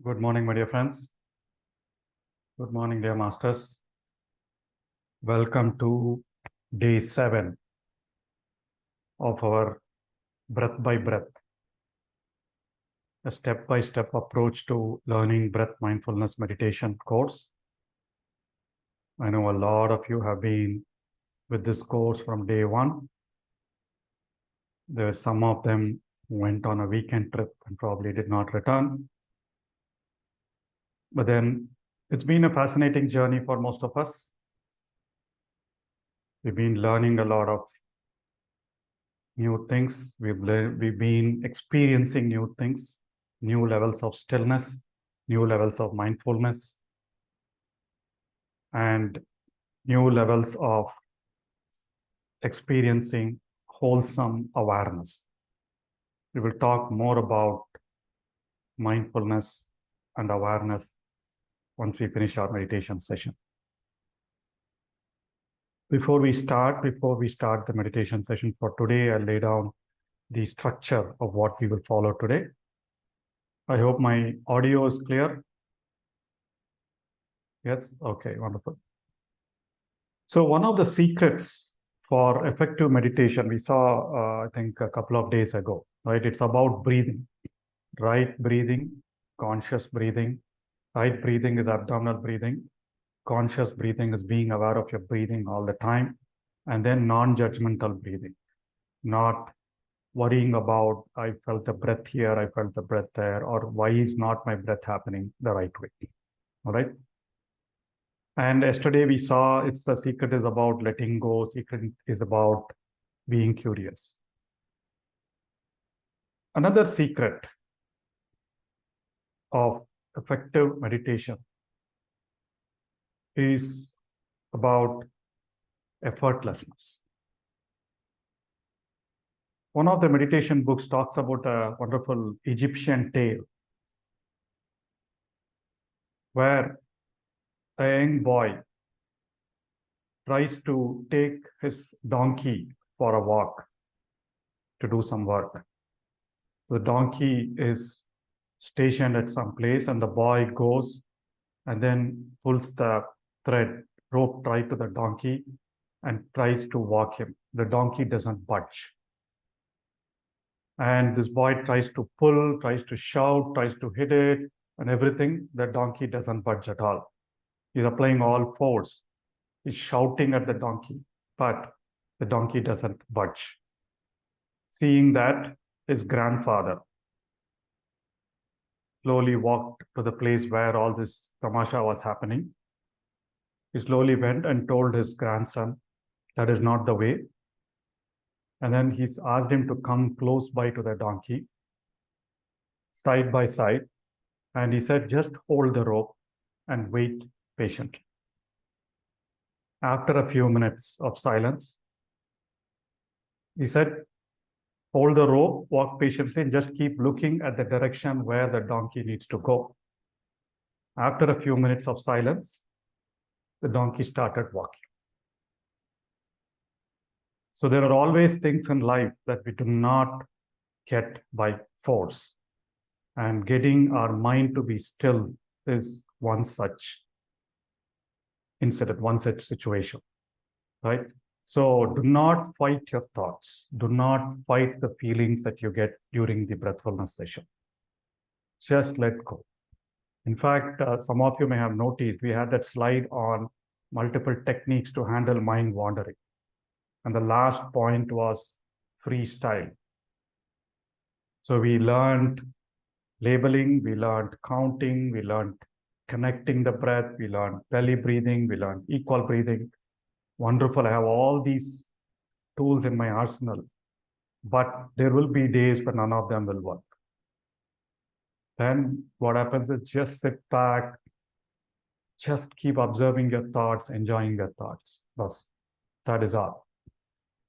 Good morning, my dear friends. Good morning, dear masters. Welcome to day 7 of our breath by breath, a step-by-step approach to learning breath mindfulness meditation course. I know a lot of you have been with this course from day 1. There are some of them who went on a weekend trip and probably did not return. But then it's been a fascinating journey for most of us. We've been learning a lot of new things. We've been experiencing new things, new levels of stillness, new levels of mindfulness, and new levels of experiencing wholesome awareness. We will talk more about mindfulness and awareness once we finish our meditation session. Before we start the meditation session for today, I'll lay down the structure of what we will follow today. I hope my audio is clear. Yes? Okay, wonderful. So one of the secrets for effective meditation, we saw, I think, a couple of days ago, right? It's about breathing, right breathing, conscious breathing. Right breathing is abdominal breathing. Conscious breathing is being aware of your breathing all the time. And then non-judgmental breathing, not worrying about, I felt the breath here, I felt the breath there, or why is not my breath happening the right way, all right? And yesterday we saw it's the secret is about letting go, secret is about being curious. Another secret of effective meditation is about effortlessness. One of the meditation books talks about a wonderful Egyptian tale where a young boy tries to take his donkey for a walk to do some work. The donkey is stationed at some place and the boy goes and then pulls the rope tied to the donkey and tries to walk him. The donkey doesn't budge. And this boy tries to pull, tries to shout, tries to hit it and everything. The donkey doesn't budge at all. He's applying all force. He's shouting at the donkey, but the donkey doesn't budge. Seeing that, his grandfather slowly walked to the place where all this tamasha was happening. He slowly went and told his grandson, that is not the way. And then he's asked him to come close by to the donkey, side by side. And he said, just hold the rope and wait patiently. After a few minutes of silence, he said, hold the rope, walk patiently, and just keep looking at the direction where the donkey needs to go. After a few minutes of silence, the donkey started walking. So there are always things in life that we do not get by force. And getting our mind to be still is one such incident, one such situation, right? So do not fight your thoughts. Do not fight the feelings that you get during the breathfulness session. Just let go. In fact, some of you may have noticed, we had that slide on multiple techniques to handle mind wandering. And the last point was freestyle. So we learned labeling, we learned counting, we learned connecting the breath, we learned belly breathing, we learned equal breathing. Wonderful. I have all these tools in my arsenal, but there will be days when none of them will work. Then what happens is just sit back, just keep observing your thoughts, enjoying your thoughts. Thus, that is all.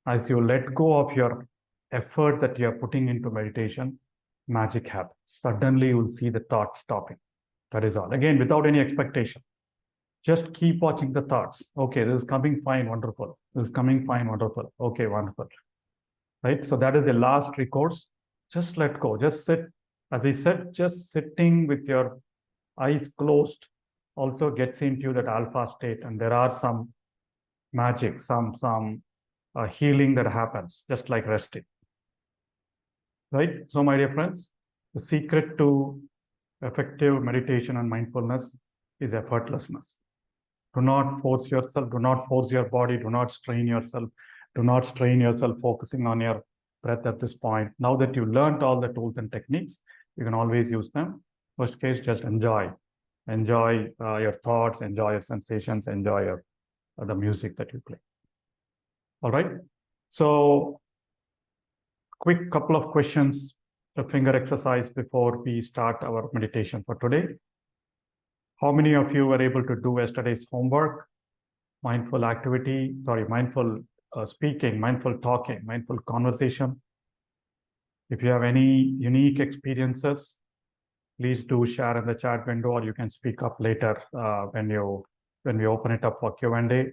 As you let go of your effort that you are putting into meditation, magic happens. Suddenly you'll see the thoughts stopping. That is all. Again, without any expectation. Just keep watching the thoughts. Okay, this is coming fine, wonderful. This is coming fine, wonderful. Okay, wonderful. Right? So that is the last recourse. Just let go. Just sit. As I said, just sitting with your eyes closed also gets into that alpha state, and there are some magic, some healing that happens just like resting. Right? So, my dear friends, the secret to effective meditation and mindfulness is effortlessness. Do not force yourself, do not force your body, do not strain yourself, do not strain yourself focusing on your breath at this point. Now that you learned all the tools and techniques, you can always use them. Worst case, just enjoy. Enjoy your thoughts, enjoy your sensations, enjoy the music that you play. All right. So, quick couple of questions, the finger exercise before we start our meditation for today. How many of you were able to do yesterday's homework? Mindful activity, mindful speaking, mindful talking, mindful conversation. If you have any unique experiences, please do share in the chat window, or you can speak up later when we open it up for Q&A.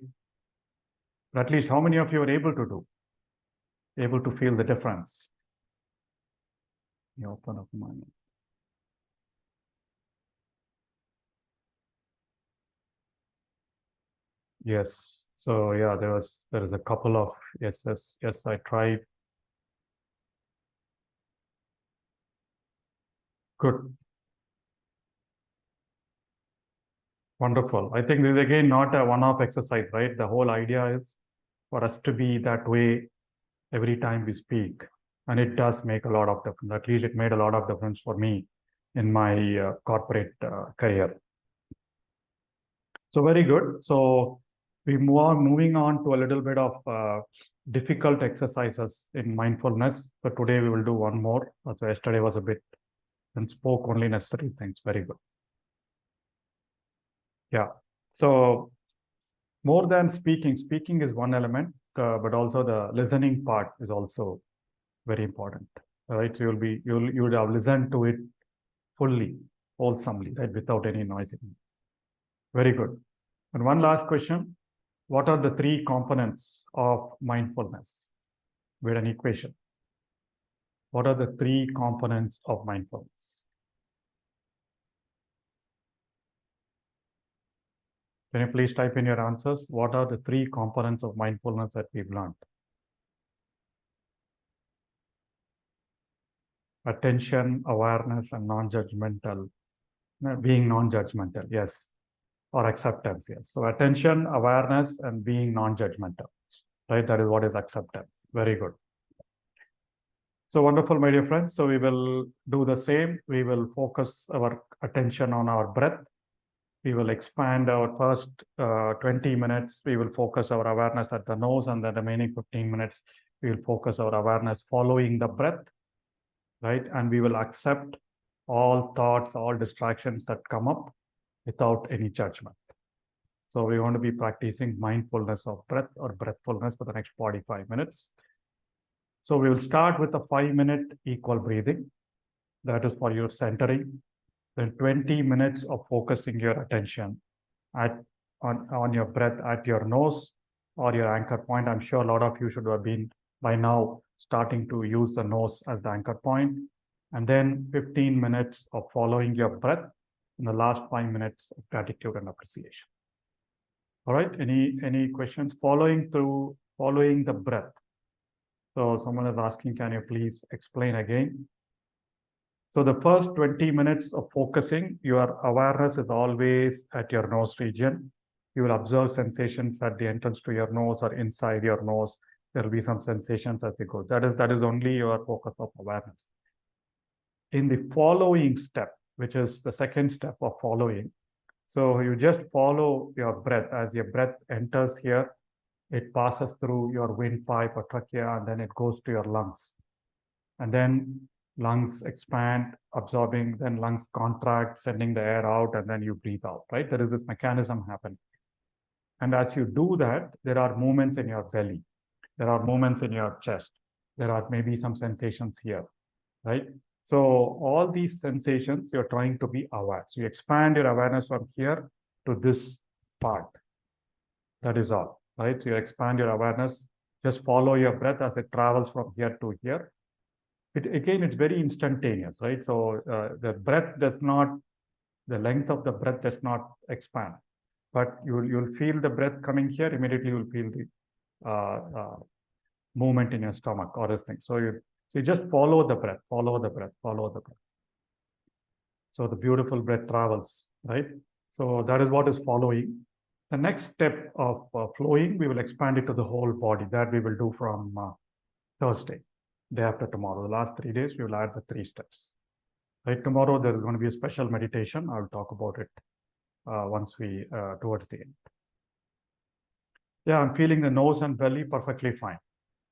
But at least how many of you are able to feel the difference? You open up mind. Yes. So yeah, there is a couple of yeses. Yes, I tried. Good. Wonderful. I think this is again not a one-off exercise, right? The whole idea is for us to be that way every time we speak. And it does make a lot of difference. At least it made a lot of difference for me in my corporate career. So very good. So we moving on to a little bit of difficult exercises in mindfulness. So today we will do one more. So yesterday was a bit and spoke only necessary things. Very good. Yeah. So more than speaking is one element, but also the listening part is also very important. All right. So you would have listened to it fully, wholesomely, right, without any noise. Very good. And one last question. What are the three components of mindfulness? We had an equation. What are the three components of mindfulness? Can you please type in your answers? What are the three components of mindfulness that we've learned? Attention, awareness, and non-judgmental. Being non-judgmental, yes. Or acceptance, yes. So attention, awareness, and being non-judgmental, right? That is what is acceptance. Very good. So wonderful, my dear friends. So we will do the same. We will focus our attention on our breath. We will expand our first 20 minutes. We will focus our awareness at the nose, and the remaining 15 minutes, we will focus our awareness following the breath, right? And we will accept all thoughts, all distractions that come up without any judgment. So we want to be practicing mindfulness of breath or breathfulness for the next 45 minutes. So we will start with a 5-minute equal breathing. That is for your centering. Then 20 minutes of focusing your attention on your breath at your nose or your anchor point. I'm sure a lot of you should have been by now starting to use the nose as the anchor point. And then 15 minutes of following your breath, and the last 5 minutes of gratitude and appreciation. All right, any questions? Following the breath. So someone is asking, can you please explain again? So the first 20 minutes of focusing, your awareness is always at your nose region. You will observe sensations at the entrance to your nose or inside your nose. There will be some sensations as it goes. That is only your focus of awareness. In the following step, which is the second step of following, so you just follow your breath. As your breath enters here, it passes through your windpipe or trachea, and then it goes to your lungs. And then lungs expand, absorbing, then lungs contract, sending the air out, and then you breathe out, right? There is this mechanism happening. And as you do that, there are movements in your belly. There are movements in your chest. There are maybe some sensations here, right? So all these sensations, you're trying to be aware. So you expand your awareness from here to this part. That is all, right? So you expand your awareness, just follow your breath as it travels from here to here. It's very instantaneous, right? So the breath does not The length of the breath does not expand, but you'll feel the breath coming here. Immediately, you'll feel the movement in your stomach or this thing. So you just follow the breath, follow the breath, follow the breath. So the beautiful breath travels, right? So that is what is following. The next step of flowing, we will expand it to the whole body. That we will do from Thursday, day after tomorrow. The last 3 days, we will add the 3 steps. Right, tomorrow there is going to be a special meditation. I'll talk about it once we towards the end. Yeah, I'm feeling the nose and belly perfectly fine.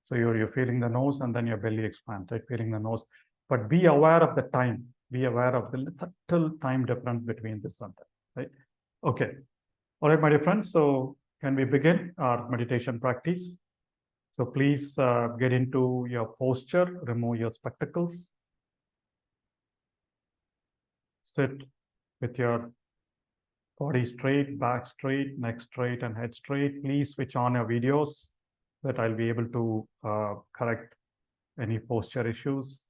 So you're feeling the nose and then your belly expands, right? Feeling the nose, but be aware of the time. Be aware of the subtle time difference between this and that, right? Okay. All right, my dear friends. So can we begin our meditation practice? So please get into your posture, remove your spectacles. Sit with your body straight, back straight, neck straight, and head straight. Please switch on your videos so that I'll be able to correct any posture issues.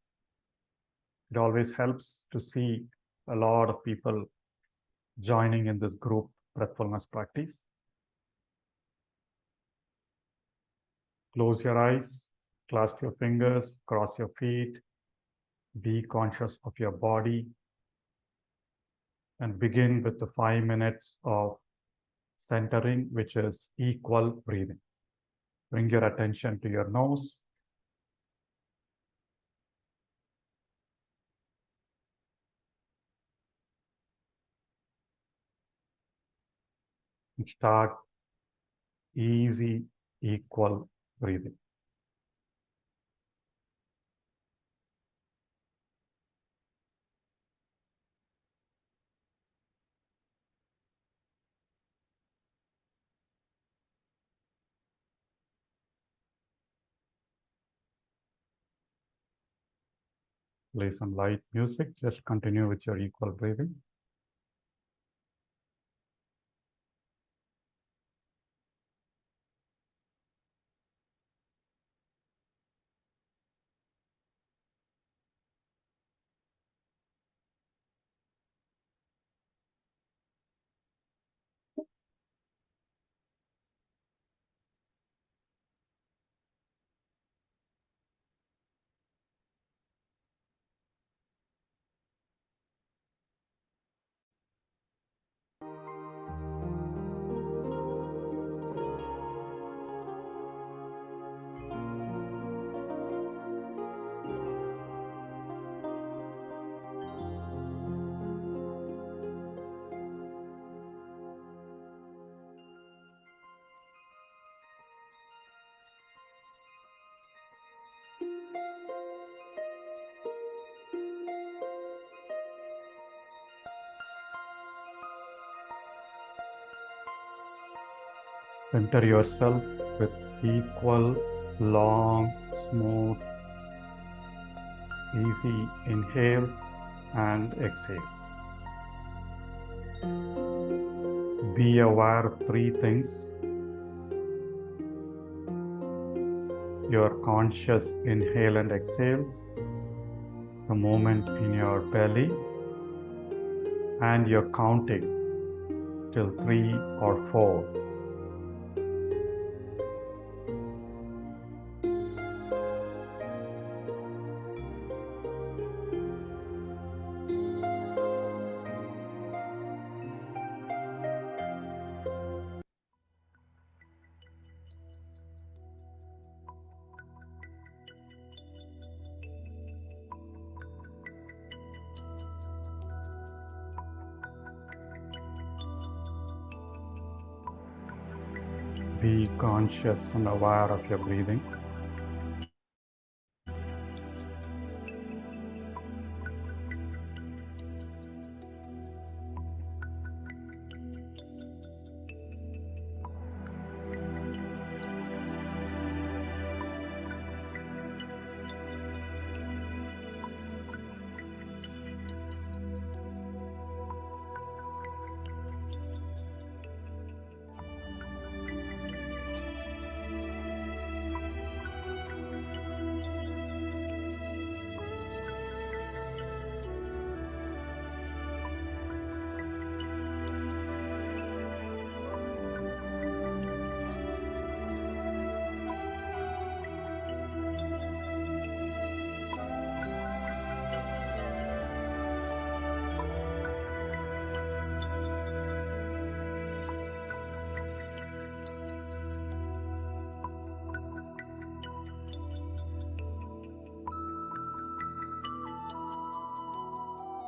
It always helps to see a lot of people joining in this group breathfulness practice. Close your eyes, clasp your fingers, cross your feet, be conscious of your body, and begin with the 5 minutes of centering, which is equal breathing. Bring your attention to your nose. And start easy, equal breathing. Play some light music. Just continue with your equal breathing. Center yourself with equal, long, smooth, easy inhales and exhale. Be aware of 3 things. Your conscious inhale and exhales, the movement in your belly, and your counting till 3 or 4. Be conscious and aware of your breathing.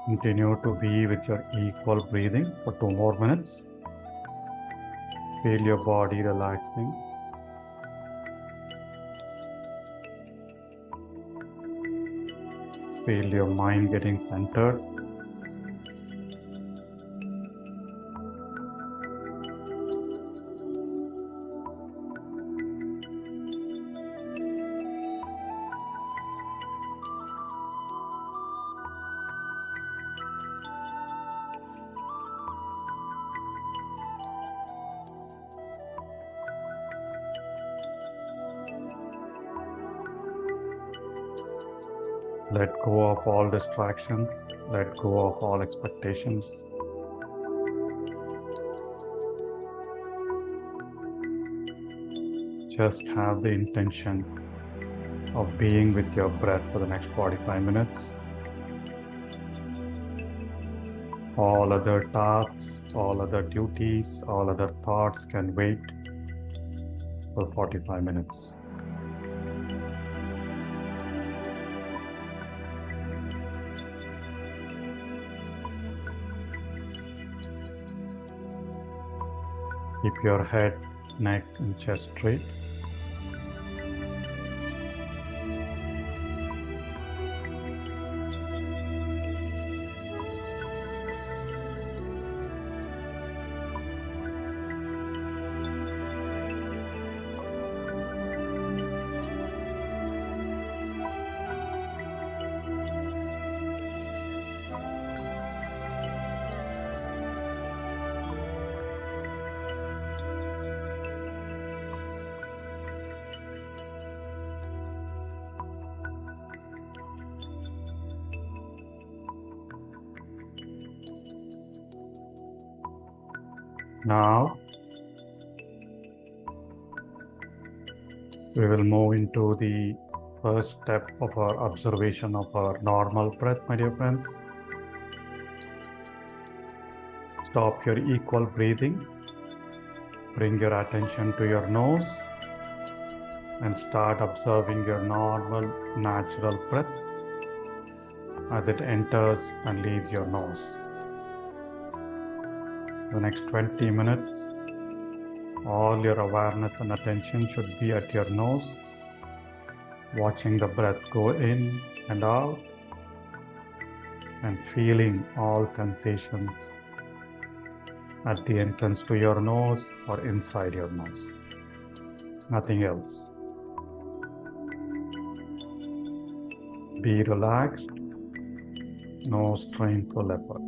Continue to be with your equal breathing for 2 more minutes. Feel your body relaxing. Feel your mind getting centered. Let go of all distractions. Let go of all expectations. Just have the intention of being with your breath for the next 45 minutes. All other tasks, all other duties, all other thoughts can wait for 45 minutes. Keep your head, neck, and chest straight. Now, we will move into the first step of our observation of our normal breath, my dear friends. Stop your equal breathing. Bring your attention to your nose and start observing your normal, natural breath as it enters and leaves your nose. The next 20 minutes, all your awareness and attention should be at your nose, watching the breath go in and out and feeling all sensations at the entrance to your nose or inside your nose. Nothing else. Be relaxed, no strainful effort.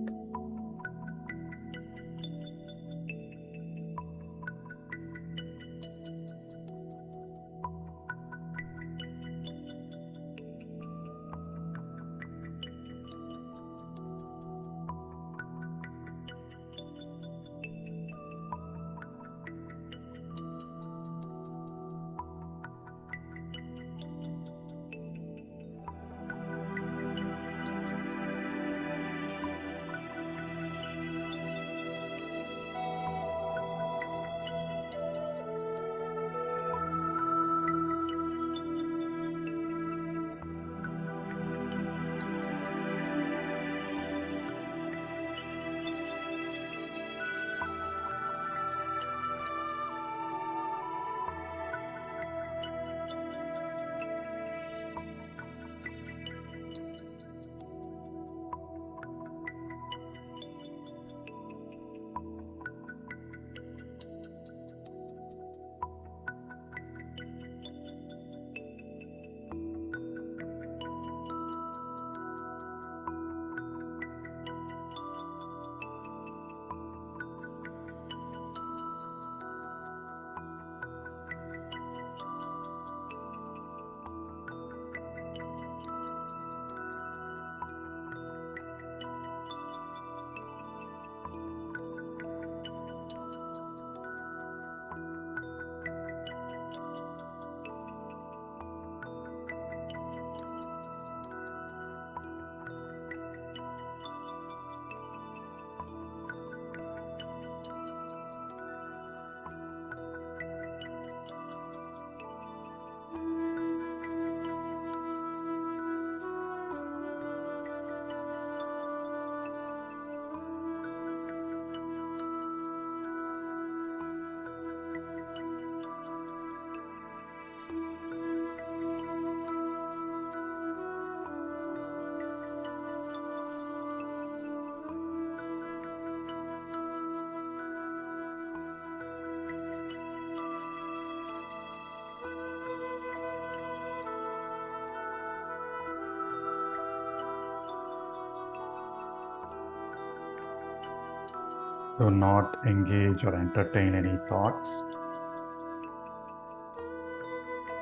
Do not engage or entertain any thoughts.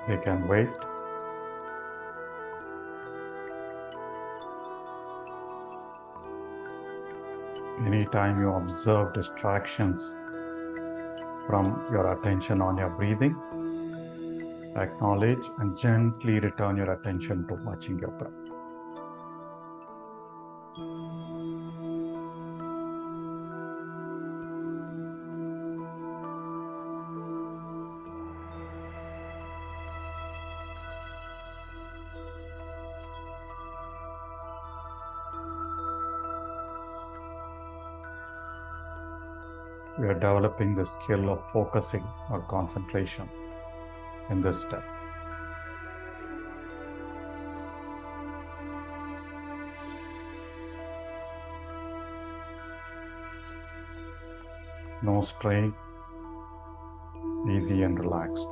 They can wait. Anytime you observe distractions from your attention on your breathing, acknowledge and gently return your attention to watching your breath. We are developing the skill of focusing or concentration in this step. No strain, easy and relaxed.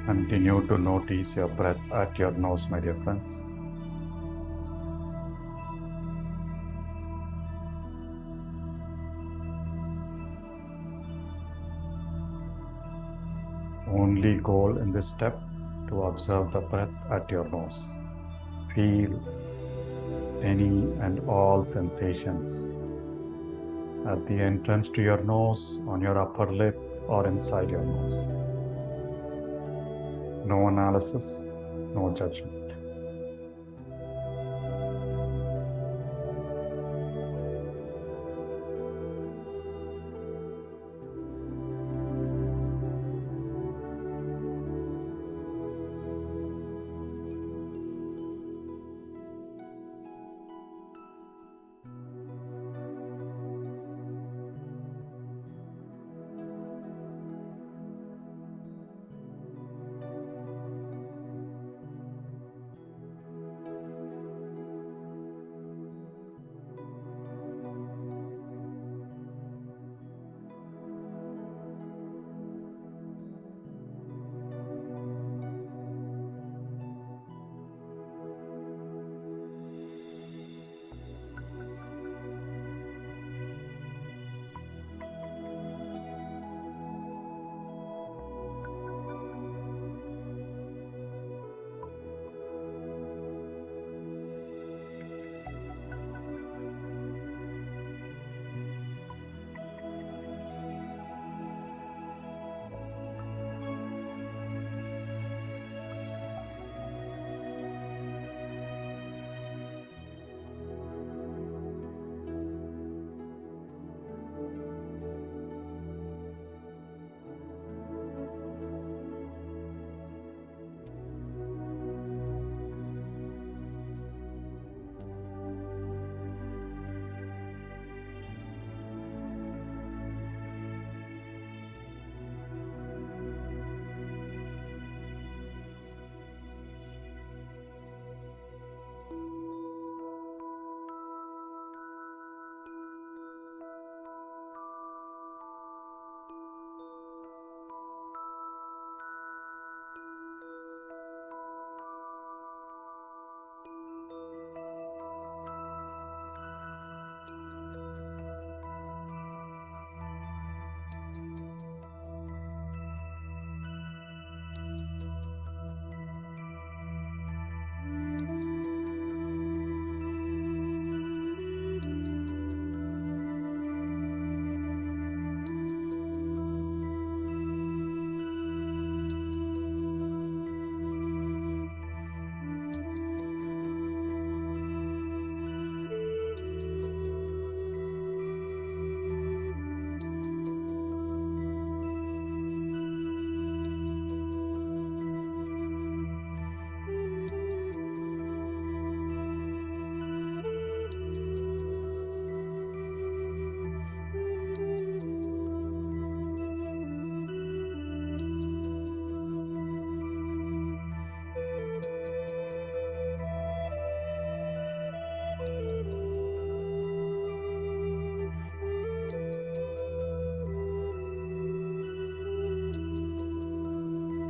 Continue to notice your breath at your nose, my dear friends. Only goal in this step to observe the breath at your nose. Feel any and all sensations at the entrance to your nose, on your upper lip, or inside your nose. No analysis, no judgment.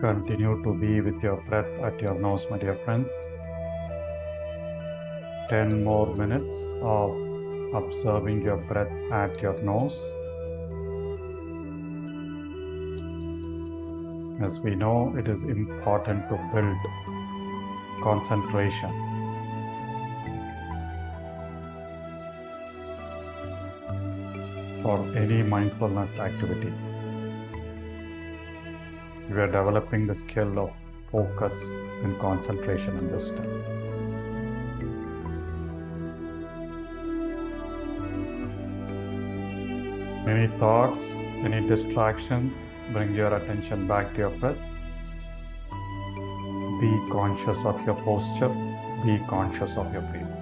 Continue to be with your breath at your nose, my dear friends. 10 more minutes of observing your breath at your nose. As we know, it is important to build concentration. For any mindfulness activity, we are developing the skill of focus and concentration in this step. Any thoughts, any distractions, bring your attention back to your breath. Be conscious of your posture. Be conscious of your breathing.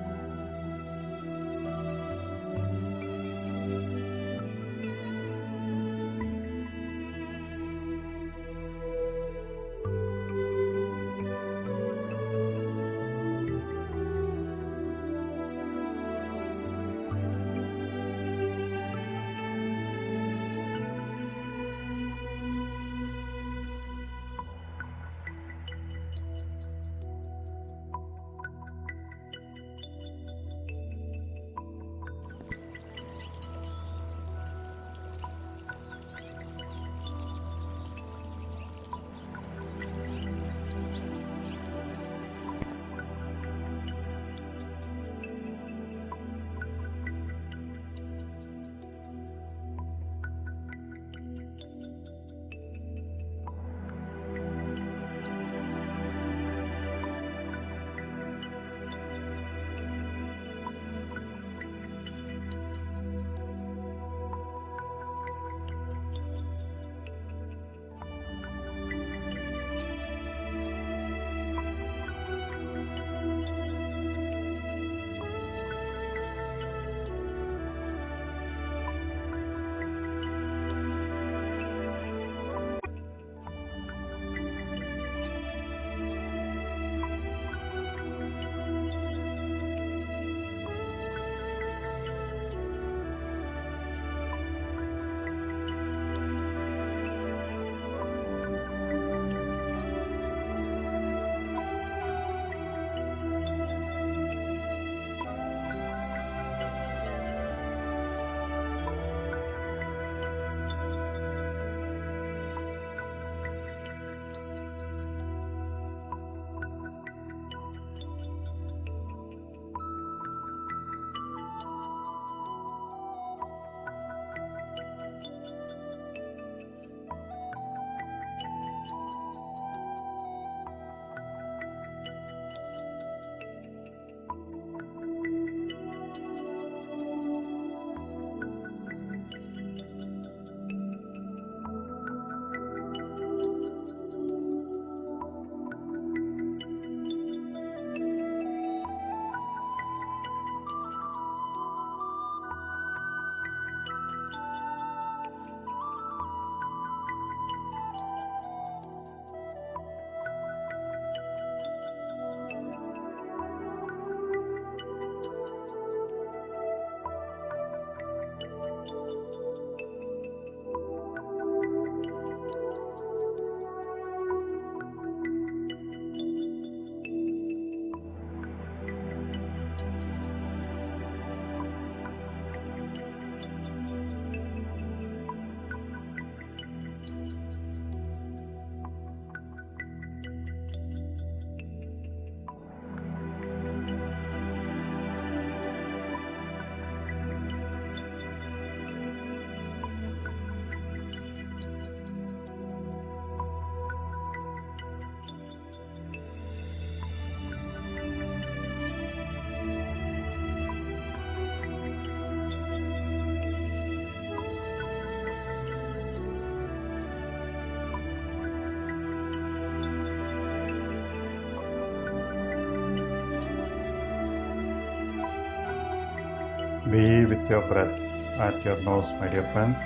Be with your breath at your nose, my dear friends.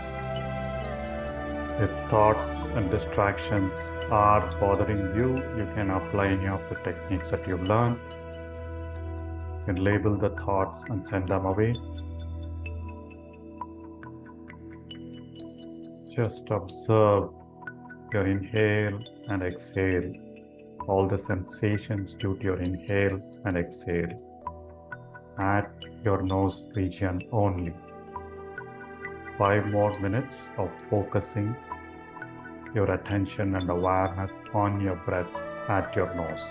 If thoughts and distractions are bothering you, you can apply any of the techniques that you've learned. You can label the thoughts and send them away. Just observe your inhale and exhale, all the sensations due to your inhale and exhale at your nose region only. 5 more minutes of focusing your attention and awareness on your breath at your nose.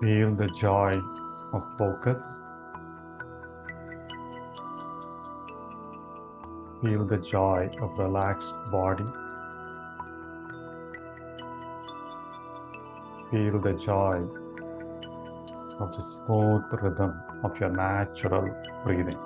Feel the joy of focus. Feel the joy of relaxed body. Feel the joy of the smooth rhythm of your natural breathing.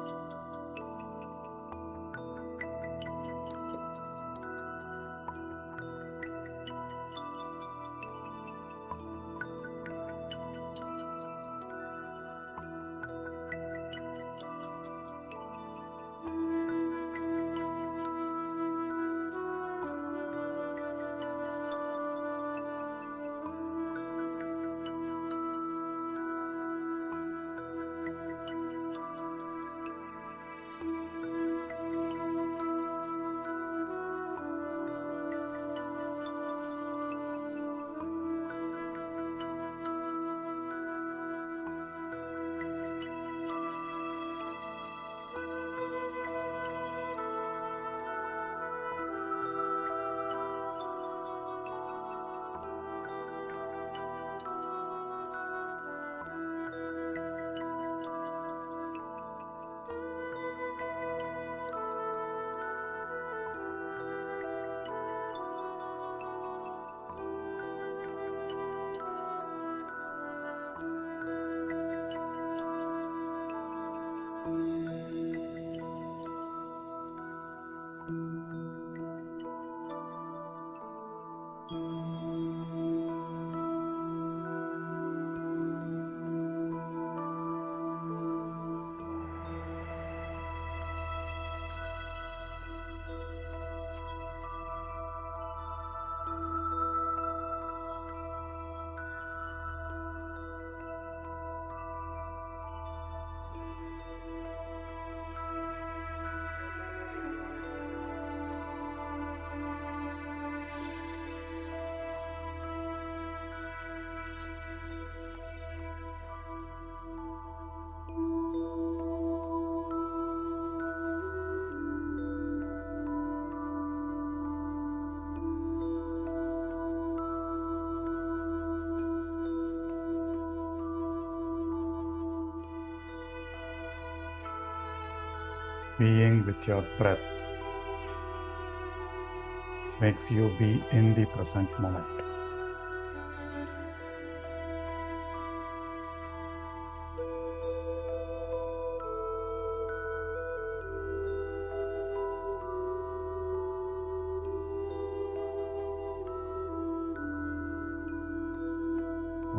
Being with your breath makes you be in the present moment.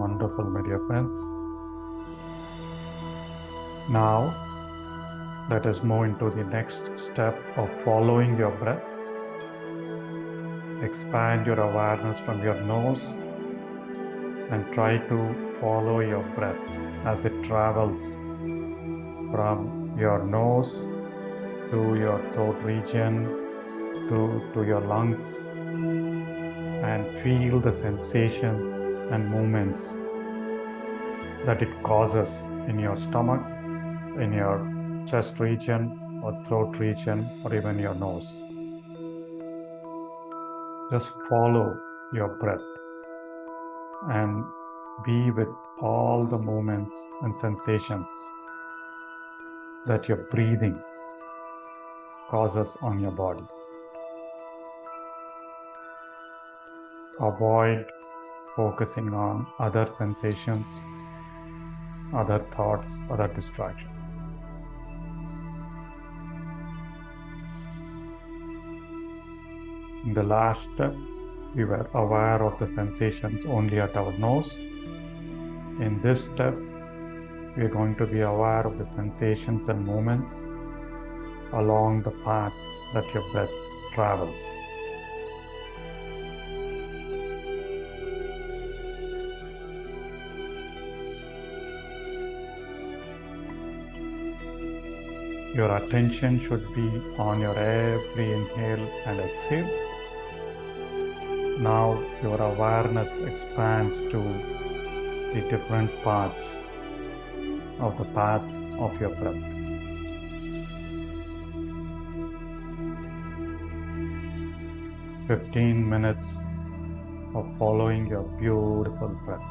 Wonderful, my dear friends. Now, let us move into the next step of following your breath. Expand your awareness from your nose and try to follow your breath as it travels from your nose to your throat region, through to your lungs, and feel the sensations and movements that it causes in your stomach, in your chest region or throat region, or even your nose. Just follow your breath and be with all the movements and sensations that your breathing causes on your body. Avoid focusing on other sensations, other thoughts, other distractions. In the last step, we were aware of the sensations only at our nose. In this step, we are going to be aware of the sensations and movements along the path that your breath travels. Your attention should be on your every inhale and exhale. Now your awareness expands to the different parts of the path of your breath. "15 minutes of following your beautiful breath."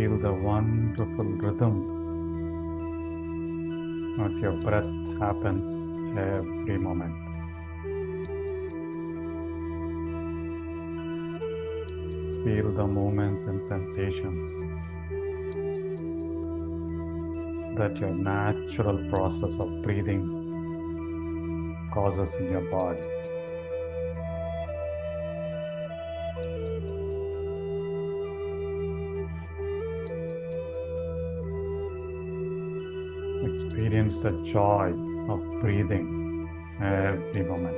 Feel the wonderful rhythm as your breath happens every moment. Feel the movements and sensations that your natural process of breathing causes in your body. Experience the joy of breathing every moment.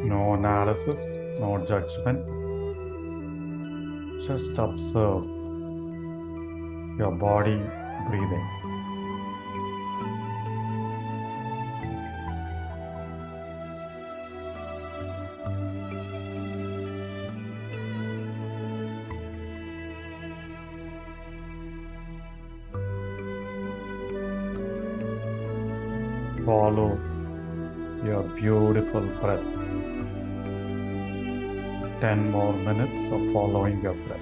No analysis, no judgment. Just observe your body breathing. Follow your beautiful breath. 10 more minutes of following your breath.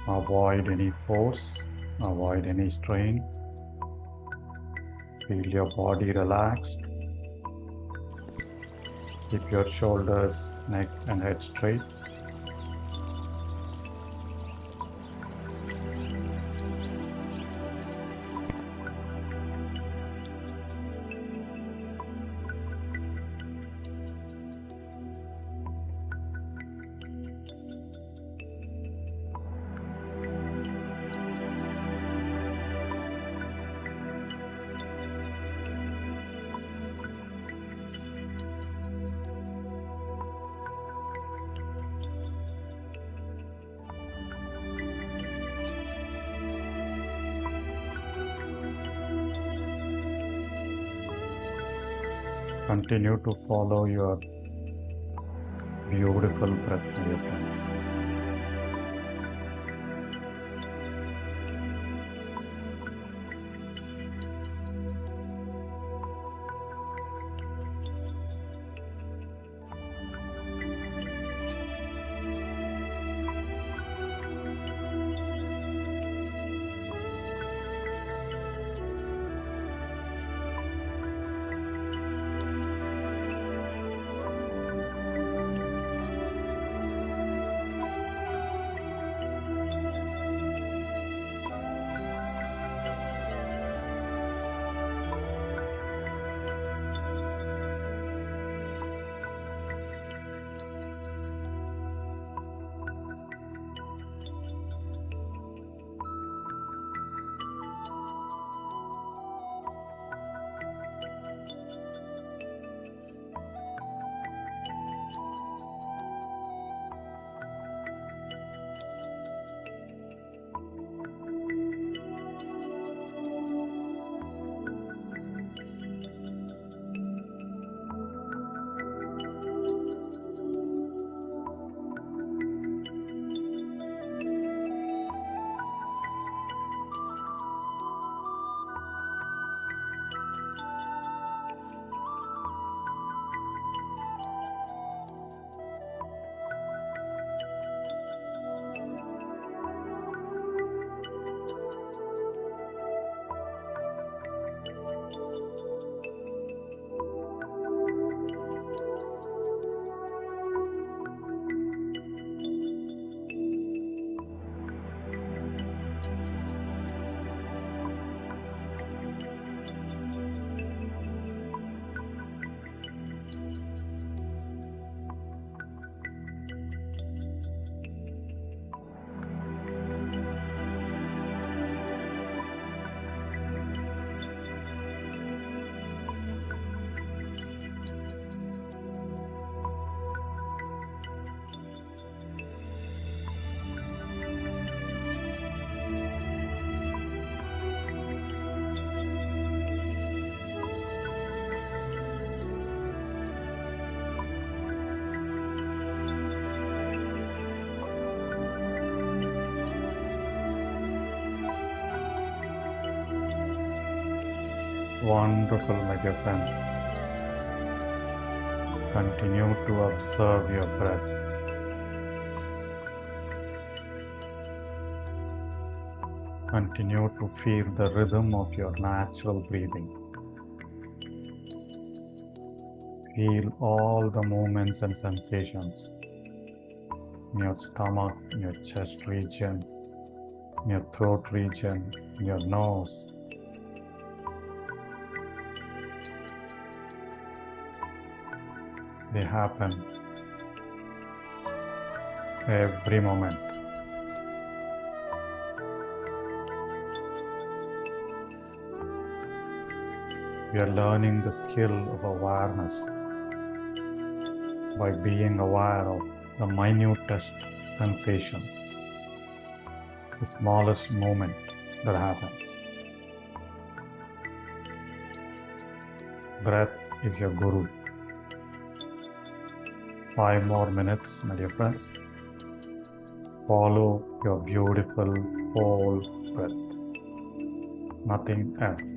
Avoid any force, avoid any strain. Feel your body relaxed. Keep your shoulders, neck, and head straight. Continue to follow your beautiful breath, my dear friends. Wonderful, my dear friends. Continue to observe your breath. Continue to feel the rhythm of your natural breathing. Feel all the movements and sensations in your stomach, in your chest region, in your throat region, in your nose. They happen every moment. We are learning the skill of awareness by being aware of the minutest sensation, the smallest moment that happens. Breath is your guru. 5 more minutes, my dear friends. Follow your beautiful whole breath. Nothing else.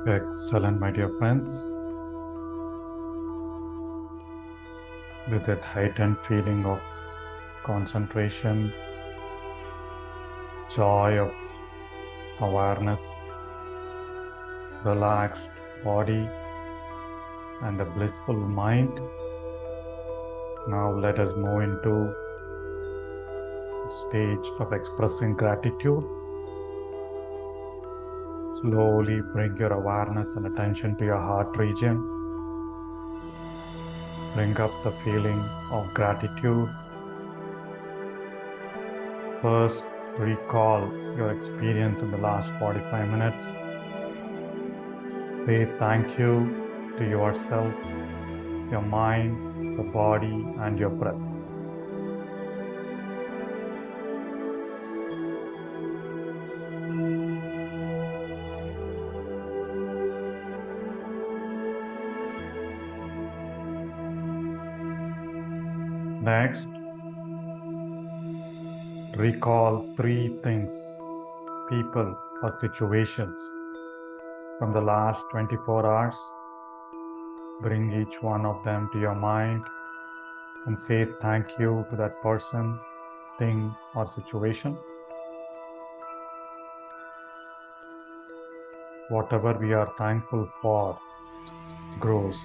Excellent, my dear friends. With that heightened feeling of concentration, joy of awareness, relaxed body, and a blissful mind. Now let us move into the stage of expressing gratitude. Slowly bring your awareness and attention to your heart region. Bring up the feeling of gratitude. First, recall your experience in the last 45 minutes. Say thank you to yourself, your mind, your body, and your breath. Next, recall 3 things, people, or situations from the last 24 hours. Bring each one of them to your mind and say thank you to that person, thing, or situation. Whatever we are thankful for grows.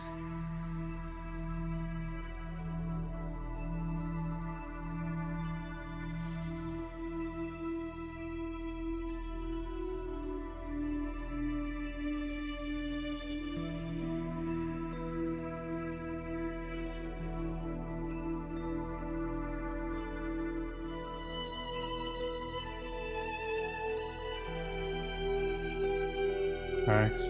Next,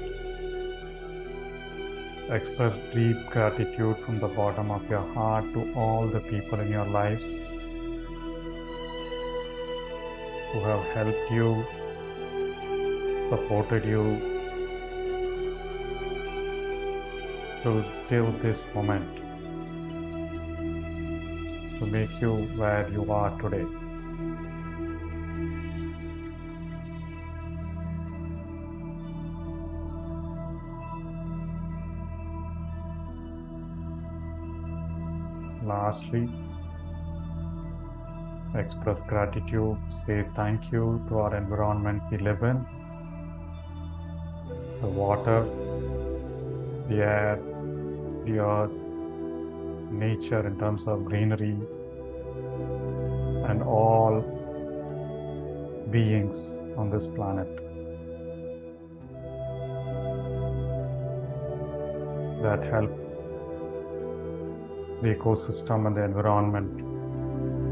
express deep gratitude from the bottom of your heart to all the people in your lives who have helped you, supported you till this moment to make you where you are today. Lastly, express gratitude, say thank you to our environment we live in, the water, the air, the earth, nature in terms of greenery, and all beings on this planet that help the ecosystem and the environment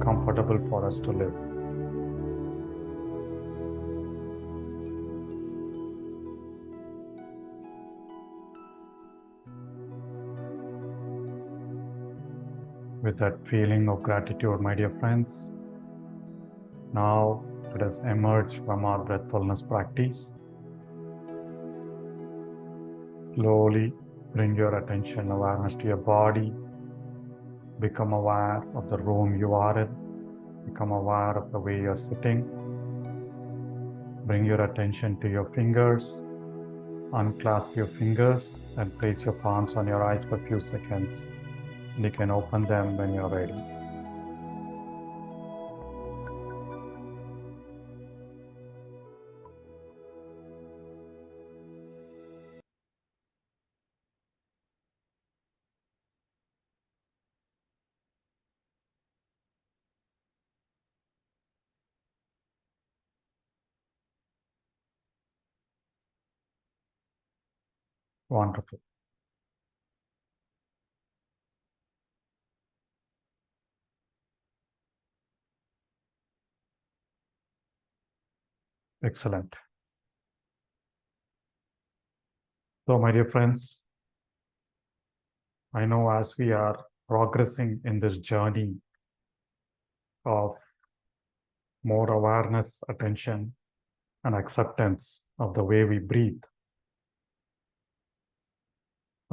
comfortable for us to live. With that feeling of gratitude, my dear friends, now let us emerge from our breathfulness practice. Slowly bring your attention, awareness to your body. Become aware of the room you are in. Become aware of the way you're sitting. Bring your attention to your fingers. Unclasp your fingers and place your palms on your eyes for a few seconds. And you can open them when you're ready. Wonderful. Excellent. So, my dear friends, I know as we are progressing in this journey of more awareness, attention, and acceptance of the way we breathe,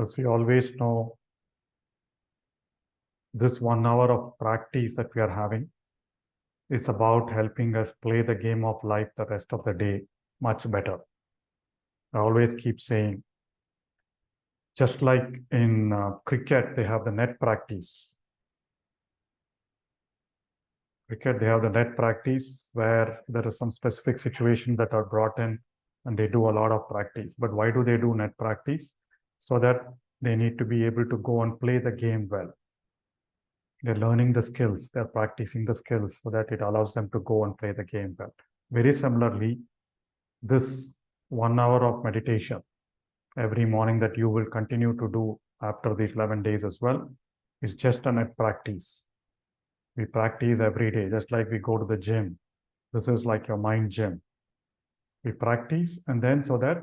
as we always know, this 1 hour of practice that we are having is about helping us play the game of life the rest of the day much better. I always keep saying, just like in cricket, they have the net practice. Cricket, they have the net practice where there is some specific situation that are brought in and they do a lot of practice. But why do they do net practice? So that they need to be able to go and play the game well. They're learning the skills, they're practicing the skills so that it allows them to go and play the game well. Very similarly, this 1 hour of meditation every morning that you will continue to do after these 11 days as well is just a net practice. We practice every day, just like we go to the gym. This is like your mind gym. We practice, and then so that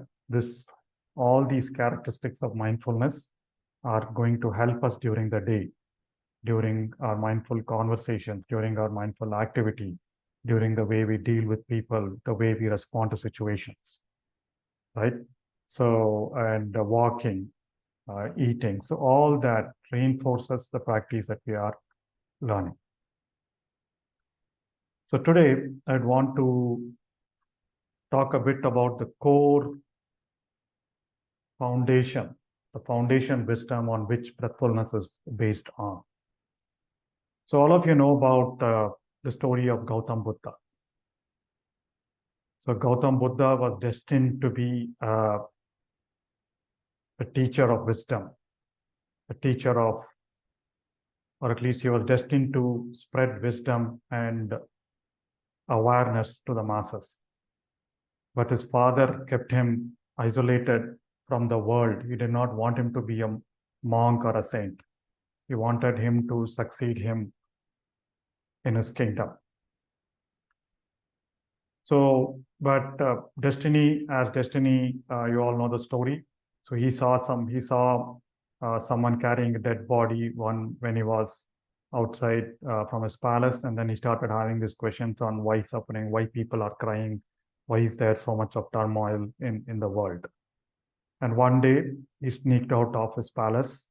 all these characteristics of mindfulness are going to help us during the day, during our mindful conversations, during our mindful activity, during the way we deal with people, the way we respond to situations, right? So, and walking, eating. So all that reinforces the practice that we are learning. So today, I'd want to talk a bit about the core foundation, the foundation wisdom on which breathfulness is based on. So all of you know about the story of Gautam Buddha. So Gautam Buddha was destined to be a teacher of wisdom, a teacher of, or at least he was destined to spread wisdom and awareness to the masses. But his father kept him isolated from the world. He did not want him to be a monk or a saint. He wanted him to succeed him in his kingdom. So, but destiny, you all know the story. So he saw someone carrying a dead body when he was outside from his palace, and then he started having these questions on why suffering, why people are crying, why is there so much of turmoil in the world. And one day he sneaked out of his palace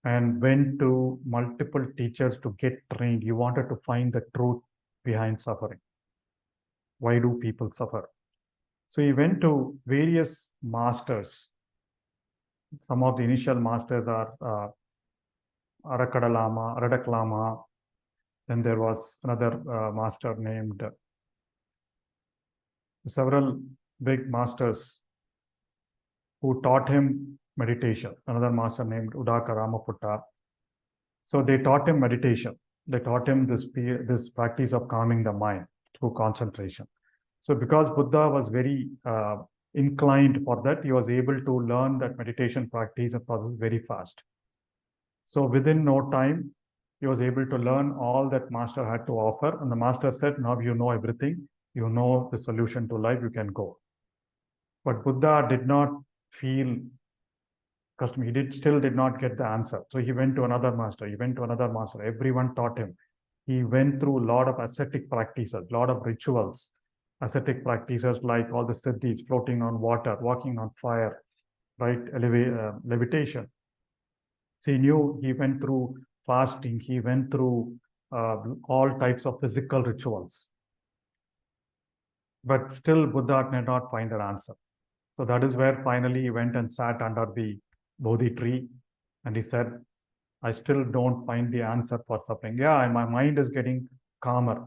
and went to multiple teachers to get trained. He wanted to find the truth behind suffering. Why do people suffer? So he went to various masters. Some of the initial masters are Aradak Lama. Then there was another master named, several big masters who taught him meditation. Another master named Udaka Ramaputta. So they taught him meditation. They taught him this practice of calming the mind through concentration. So because Buddha was very inclined for that, he was able to learn that meditation practice and process very fast. So within no time, he was able to learn all that master had to offer. And the master said, now you know everything. You know the solution to life, you can go. But Buddha did not feel custom. Still did not get the answer. So he went to another master. He went to another master. Everyone taught him. He went through a lot of ascetic practices, a lot of rituals, ascetic practices like all the siddhis, floating on water, walking on fire, right? Levitation. So he knew, he went through fasting. He went through all types of physical rituals. But still Buddha did not find an answer. So that is where finally he went and sat under the Bodhi tree and he said, I still don't find the answer for suffering. Yeah, and my mind is getting calmer.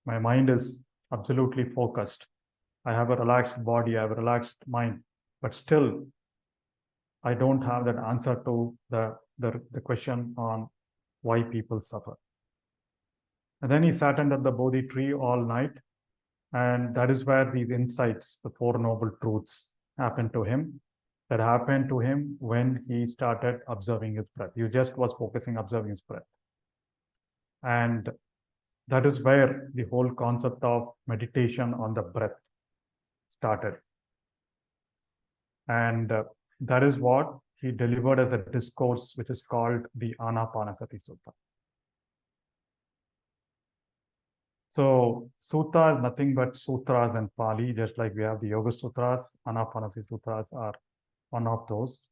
My mind is absolutely focused. I have a relaxed body, I have a relaxed mind, but still I don't have that answer to the question on why people suffer. And then he sat under the Bodhi tree all night, and that is where these insights, the Four Noble Truths, happened to him. That happened to him when he started observing his breath. He just was focusing, observing his breath. And that is where the whole concept of meditation on the breath started. And that is what he delivered as a discourse, which is called the Anapanasati Sutta. So sutta is nothing but sutras and Pali, just like we have the Yoga Sutras. Anapanasati Sutras are one of those.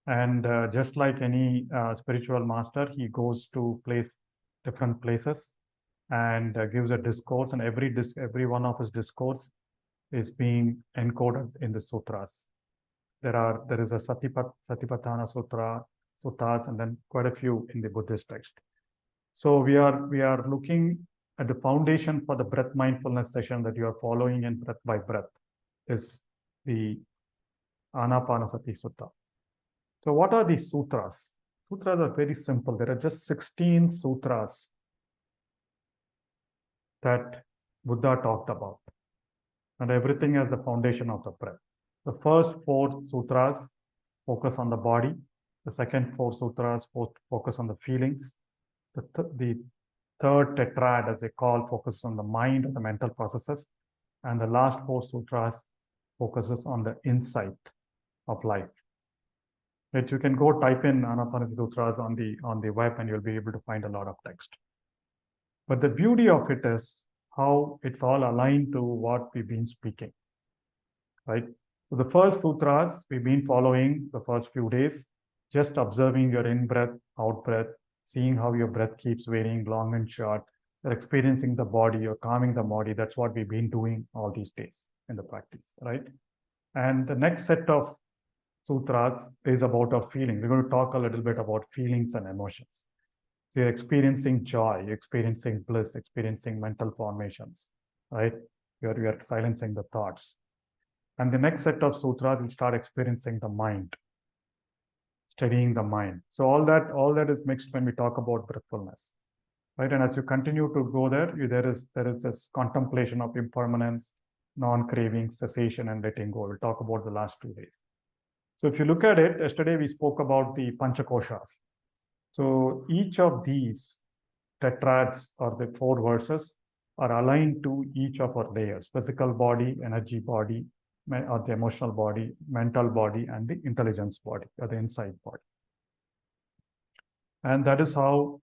And just like any spiritual master, he goes to different places and gives a discourse, and every one of his discourse is being encoded in the sutras. There is a Satipatthana sutras, and then quite a few in the Buddhist text. So we are looking at the foundation for the breath mindfulness session that you are following in breath by breath is the Anapanasati Sutta. So what are these sutras? Sutras are very simple. There are just 16 sutras that Buddha talked about, and everything as the foundation of the breath. The first 4 sutras focus on the body. The second 4 sutras focus on the feelings. The third tetrad, as they call, focuses on the mind and the mental processes. And the last 4 sutras focuses on the insight of life. Which you can go type in Anapanasati Sutras on the web, and you'll be able to find a lot of text. But the beauty of it is how it's all aligned to what we've been speaking, right? So the first sutras we've been following the first few days, just observing your in-breath, out-breath, seeing how your breath keeps varying long and short. You're experiencing the body, you're calming the body. That's what we've been doing all these days in the practice, right? And the next set of sutras is about our feeling. We're going to talk a little bit about feelings and emotions. So you're experiencing joy, you're experiencing bliss, experiencing mental formations, right? You're silencing the thoughts. And the next set of sutras will start experiencing the mind, studying the mind. So all that is mixed when we talk about breathfulness, right? And as you continue to go there is this contemplation of impermanence, non-craving, cessation, and letting go. We'll talk about the last 2 days. So if you look at it, yesterday we spoke about the Panchakoshas. So each of these tetrads or the 4 verses are aligned to each of our layers: physical body, energy body, or the emotional body, mental body, and the intelligence body, or the insight body. And that is how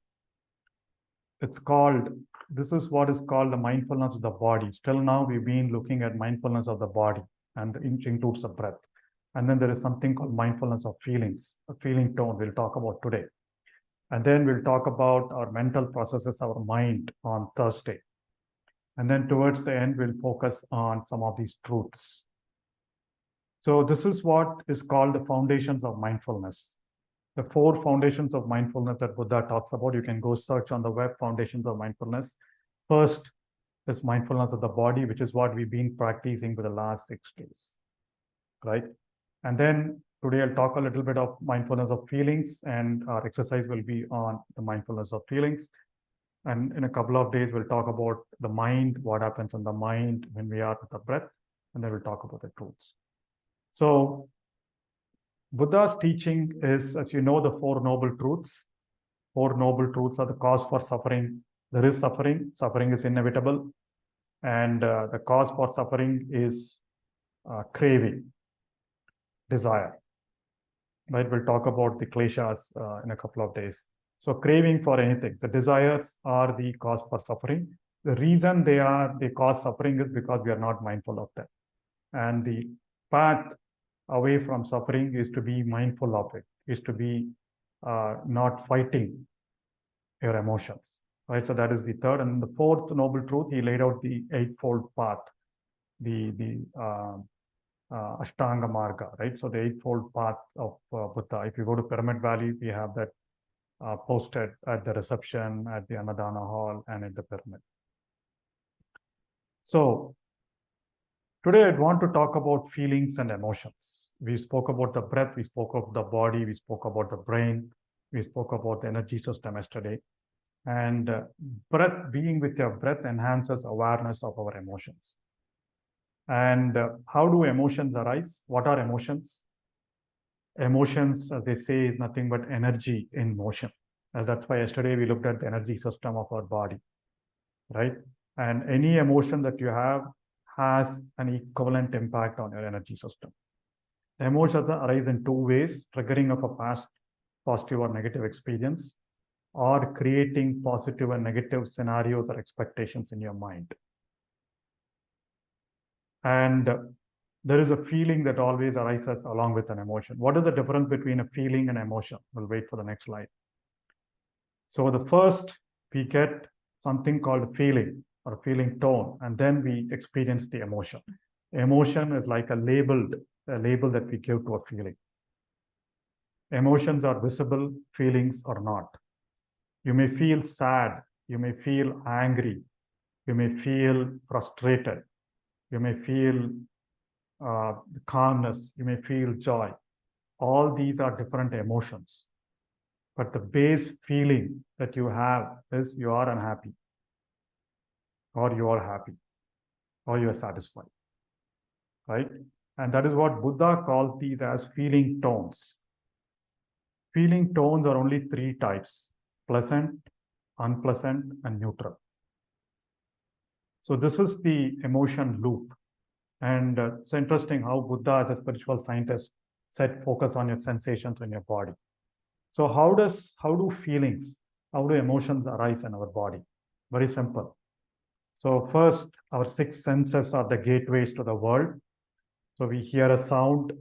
it's called. This is what is called the mindfulness of the body. Till now, we've been looking at mindfulness of the body, and it includes the breath. And then there is something called mindfulness of feelings, a feeling tone we'll talk about today. And then we'll talk about our mental processes, our mind, on Thursday. And then towards the end, we'll focus on some of these truths. So this is what is called the foundations of mindfulness. The 4 foundations of mindfulness that Buddha talks about, you can go search on the web, foundations of mindfulness. First is mindfulness of the body, which is what we've been practicing for the last 6 days, right? And then today I'll talk a little bit of mindfulness of feelings, and our exercise will be on the mindfulness of feelings. And in a couple of days, we'll talk about the mind, what happens in the mind when we are with the breath, and then we'll talk about the truths. So Buddha's teaching is, as you know, the 4 noble truths. 4 noble truths are the cause for suffering. There is suffering. Suffering is inevitable. And the cause for suffering is craving, desire. Right? We'll talk about the kleshas in a couple of days. So craving for anything. The desires are the cause for suffering. The reason they cause suffering is because we are not mindful of them. And the path away from suffering is to be mindful of it, is to be not fighting your emotions, right? So that is the third. And the 4th noble truth, he laid out the 8-fold path, the Ashtanga Marga, right? So the 8-fold path of Buddha. If you go to Pyramid Valley, we have that posted at the reception, at the Annadana Hall, and at the pyramid. So today I'd want to talk about feelings and emotions. We spoke about the breath, we spoke of the body, we spoke about the brain, we spoke about the energy system yesterday. And breath, being with your breath, enhances awareness of our emotions. And how do emotions arise? What are emotions? Emotions, as they say, is nothing but energy in motion. And that's why yesterday we looked at the energy system of our body, right? And any emotion that you have has an equivalent impact on your energy system. Emotions arise in 2 ways: triggering of a past positive or negative experience, or creating positive and negative scenarios or expectations in your mind. And there is a feeling that always arises along with an emotion. What is the difference between a feeling and emotion? We'll wait for the next slide. So the first, we get something called feeling or feeling tone, and then we experience the emotion. Emotion is like a label that we give to a feeling. Emotions are visible, feelings are not. You may feel sad, you may feel angry, you may feel frustrated, you may feel calmness, you may feel joy. All these are different emotions. But the base feeling that you have is you are unhappy, or you are happy, or you are satisfied, right? And that is what Buddha calls these as feeling tones. Feeling tones are only three types: pleasant, unpleasant, and neutral. So this is the emotion loop. And it's interesting how Buddha, as a spiritual scientist, said focus on your sensations in your body. So how do feelings, how do emotions arise in our body? Very simple. So first, our six senses are the gateways to the world. So we hear a sound,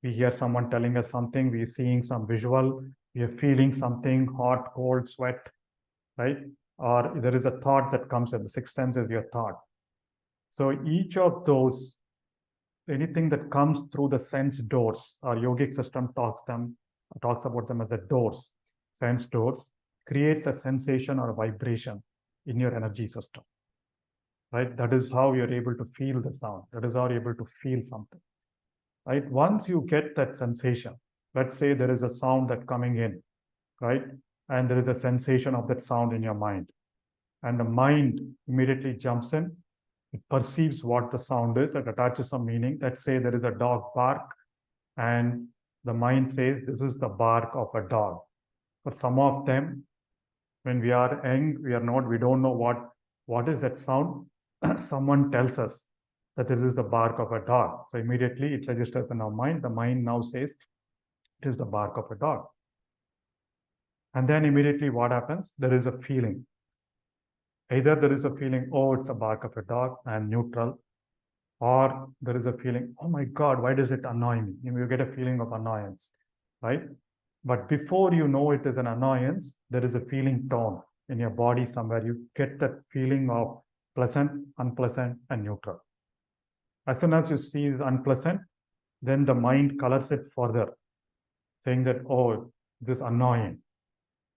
we hear someone telling us something, we're seeing some visual, we are feeling something, hot, cold, sweat, right? Or there is a thought that comes in. The sixth sense is your thought. So each of those, anything that comes through the sense doors, our yogic system talks about them as the doors, sense doors, creates a sensation or a vibration in your energy system, right? That is how you're able to feel the sound. That is how you're able to feel something, right? Once you get that sensation, let's say there is a sound that coming in, right? And there is a sensation of that sound in your mind. And the mind immediately jumps in. It perceives what the sound is, it attaches some meaning. Let's say there is a dog bark, and the mind says, this is the bark of a dog. For some of them, when we are young, we don't know what is that sound. Someone tells us that this is the bark of a dog. So immediately it registers in our mind. The mind now says, it is the bark of a dog. And then immediately what happens? There is a feeling. Either there is a feeling, oh, it's a bark of a dog, I'm neutral. Or there is a feeling, oh my God, why does it annoy me? You get a feeling of annoyance, right? But before you know it is an annoyance, there is a feeling tone in your body somewhere. You get that feeling of pleasant, unpleasant, and neutral. As soon as you see unpleasant, then the mind colors it further, saying that, oh, this is annoying,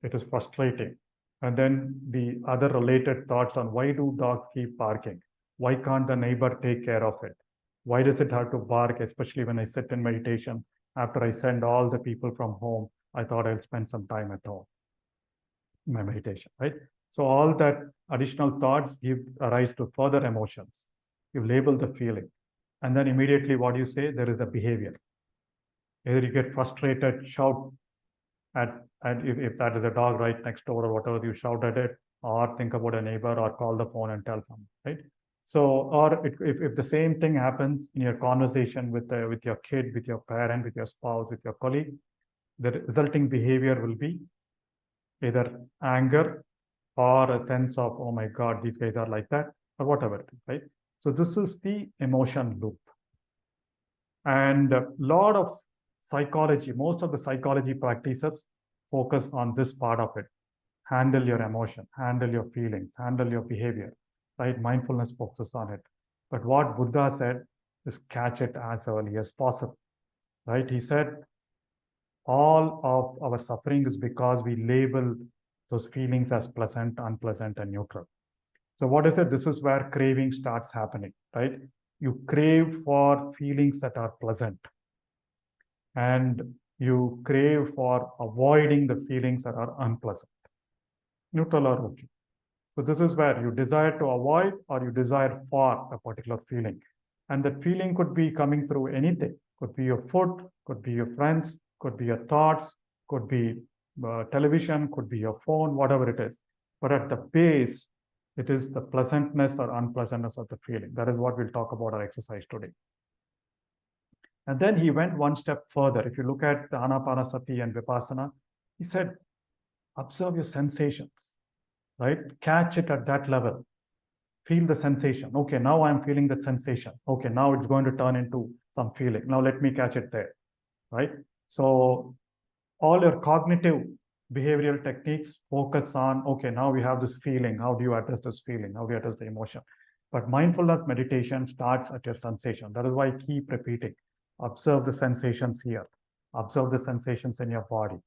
it is frustrating. And then the other related thoughts on why do dogs keep barking? Why can't the neighbor take care of it? Why does it have to bark, especially when I sit in meditation? After I send all the people from home, I thought I'll spend some time at home in my meditation, right? So all that additional thoughts give rise to further emotions. You label the feeling. And then immediately what you say, there is a behavior. Either you get frustrated, shout and if that is a dog right next door or whatever, you shout at it, or think about a neighbor, or call the phone and tell someone, right? So, or if the same thing happens in your conversation with your kid, with your parent, with your spouse, with your colleague, the resulting behavior will be either anger or a sense of, oh my God, these guys are like that, or whatever, right? So this is the emotion loop. And a lot of psychology, most of the psychology practices focus on this part of it. Handle your emotion, handle your feelings, handle your behavior, right? Mindfulness focuses on it. But what Buddha said is catch it as early as possible, right? He said, all of our suffering is because we label those feelings as pleasant, unpleasant, and neutral. So what is it? This is where craving starts happening, right? You crave for feelings that are pleasant, and you crave for avoiding the feelings that are unpleasant, neutral or okay. So this is where you desire to avoid or you desire for a particular feeling. And that feeling could be coming through anything. Could be your food, could be your friends, could be your thoughts, could be television, could be your phone, whatever it is. But at the base, it is the pleasantness or unpleasantness of the feeling. That is what we'll talk about our exercise today. And then he went one step further. If you look at the Anapanasati and Vipassana, he said, observe your sensations, right? Catch it at that level. Feel the sensation. Okay, now I'm feeling that sensation. Okay, now it's going to turn into some feeling. Now let me catch it there, right? So all your cognitive behavioral techniques focus on, okay, now we have this feeling. How do you address this feeling? How do you address the emotion? But mindfulness meditation starts at your sensation. That is why I keep repeating. Observe the sensations here. Observe the sensations in your body,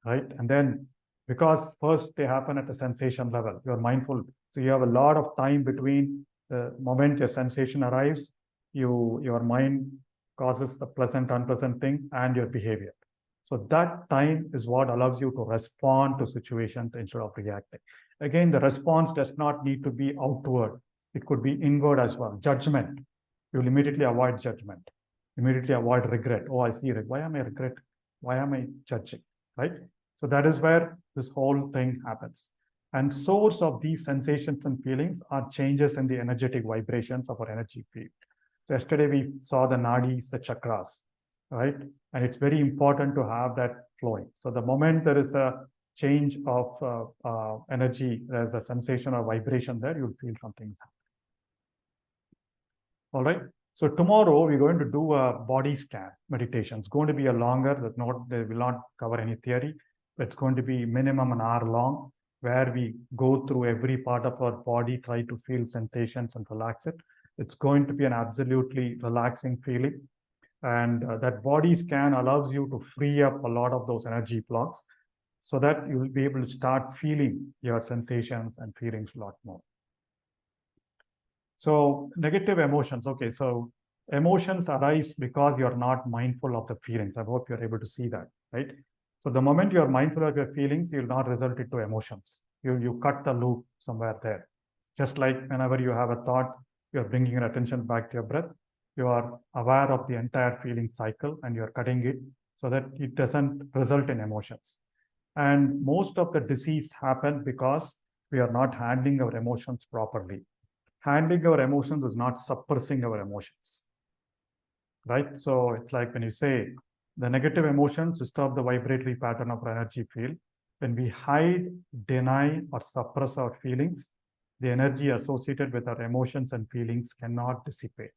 right? And then, because first they happen at the sensation level, you're mindful. So you have a lot of time between the moment your sensation arrives, your mind causes the pleasant, unpleasant thing and your behavior. So that time is what allows you to respond to situations instead of reacting. Again, the response does not need to be outward. It could be inward as well. Judgment. You'll immediately avoid judgment. Immediately avoid regret. Oh, I see it. Why am I regret? Why am I judging? Right? So that is where this whole thing happens. And source of these sensations and feelings are changes in the energetic vibrations of our energy field. So yesterday we saw the nadis, the chakras, right? And it's very important to have that flowing. So the moment there is a change of energy, there's a sensation or vibration there, you'll feel something. All right. So tomorrow we're going to do a body scan meditation. It's going to be a longer, they will not cover any theory, but it's going to be minimum an hour long, where we go through every part of our body, try to feel sensations and relax it. It's going to be an absolutely relaxing feeling. And that body scan allows you to free up a lot of those energy blocks so that you will be able to start feeling your sensations and feelings a lot more. So negative emotions. Okay, so emotions arise because you're not mindful of the feelings. I hope you're able to see that, right? So the moment you're mindful of your feelings, you'll not result into emotions. You cut the loop somewhere there. Just like whenever you have a thought, you're bringing your attention back to your breath. You are aware of the entire feeling cycle and you're cutting it so that it doesn't result in emotions. And most of the disease happen because we are not handling our emotions properly. Handling our emotions is not suppressing our emotions, right? So it's like when you say the negative emotions disturb the vibratory pattern of our energy field. When we hide, deny, or suppress our feelings, the energy associated with our emotions and feelings cannot dissipate.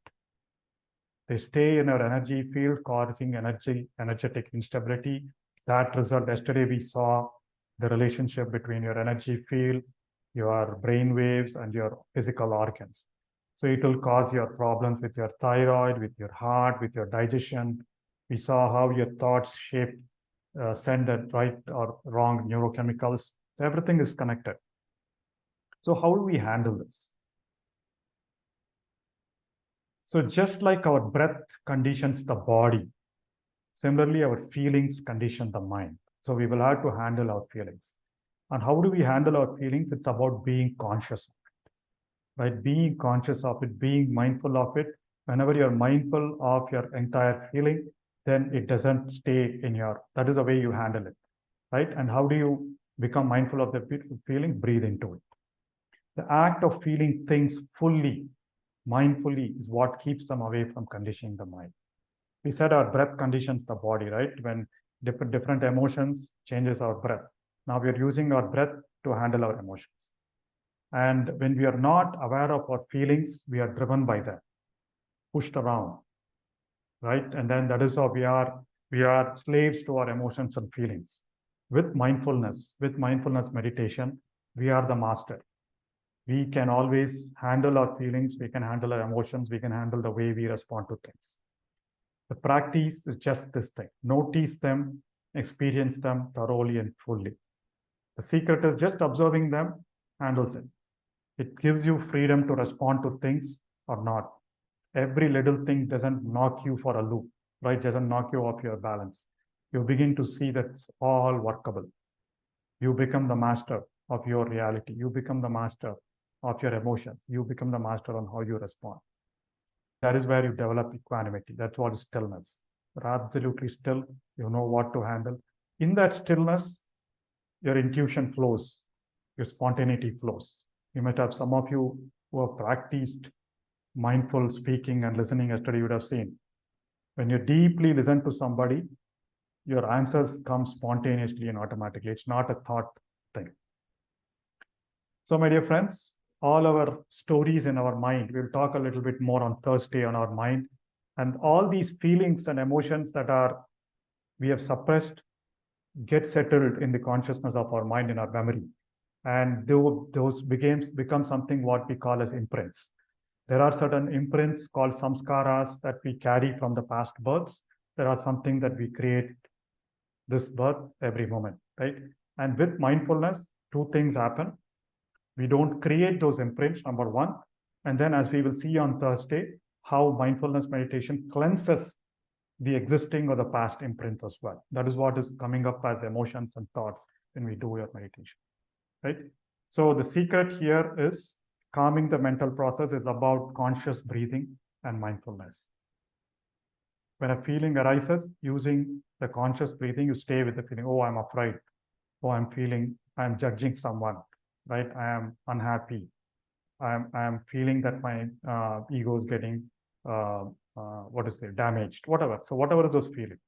They stay in our energy field, causing energetic instability. That result, yesterday we saw the relationship between your energy field, your brain waves, and your physical organs. So it will cause your problems with your thyroid, with your heart, with your digestion. We saw how your thoughts shape, send the right or wrong neurochemicals. Everything is connected. So how do we handle this? So just like our breath conditions the body, similarly, our feelings condition the mind. So we will have to handle our feelings. And how do we handle our feelings? It's about being conscious, right? Being conscious of it, being mindful of it. Whenever you're mindful of your entire feeling, then it doesn't stay in your, that is the way you handle it, right? And how do you become mindful of the feeling? Breathe into it. The act of feeling things fully, mindfully, is what keeps them away from conditioning the mind. We said our breath conditions the body, right? When different emotions changes our breath. Now we are using our breath to handle our emotions. And when we are not aware of our feelings, we are driven by them, pushed around, right? And then that is how we are slaves to our emotions and feelings. With mindfulness meditation, we are the master. We can always handle our feelings, we can handle our emotions, we can handle the way we respond to things. The practice is just this thing. Notice them, experience them thoroughly and fully. The secret is just observing them handles it. It gives you freedom to respond to things or not. Every little thing doesn't knock you for a loop, right? Doesn't knock you off your balance. You begin to see that it's all workable. You become the master of your reality. You become the master of your emotions. You become the master on how you respond. That is where you develop equanimity. That's what is stillness. You're absolutely still. You know what to handle. In that stillness, your intuition flows, your spontaneity flows. You might have some of you who have practiced mindful speaking and listening yesterday, you would have seen. When you deeply listen to somebody, your answers come spontaneously and automatically. It's not a thought thing. So, my dear friends, all our stories in our mind, we'll talk a little bit more on Thursday on our mind. And all these feelings and emotions that we have suppressed get settled in the consciousness of our mind, in our memory. And those become something what we call as imprints. There are certain imprints called samskaras that we carry from the past births. There are something that we create this birth every moment, right? And with mindfulness, two things happen. We don't create those imprints, number one. And then, as we will see on Thursday, how mindfulness meditation cleanses the existing or the past imprints as well. That is what is coming up as emotions and thoughts when we do your meditation, right? So the secret here is calming the mental process is about conscious breathing and mindfulness. When a feeling arises, using the conscious breathing, you stay with the feeling, oh, I'm afraid. Oh, I'm judging someone, right? I am unhappy. I am feeling that my ego is getting, damaged, whatever. So whatever those feelings.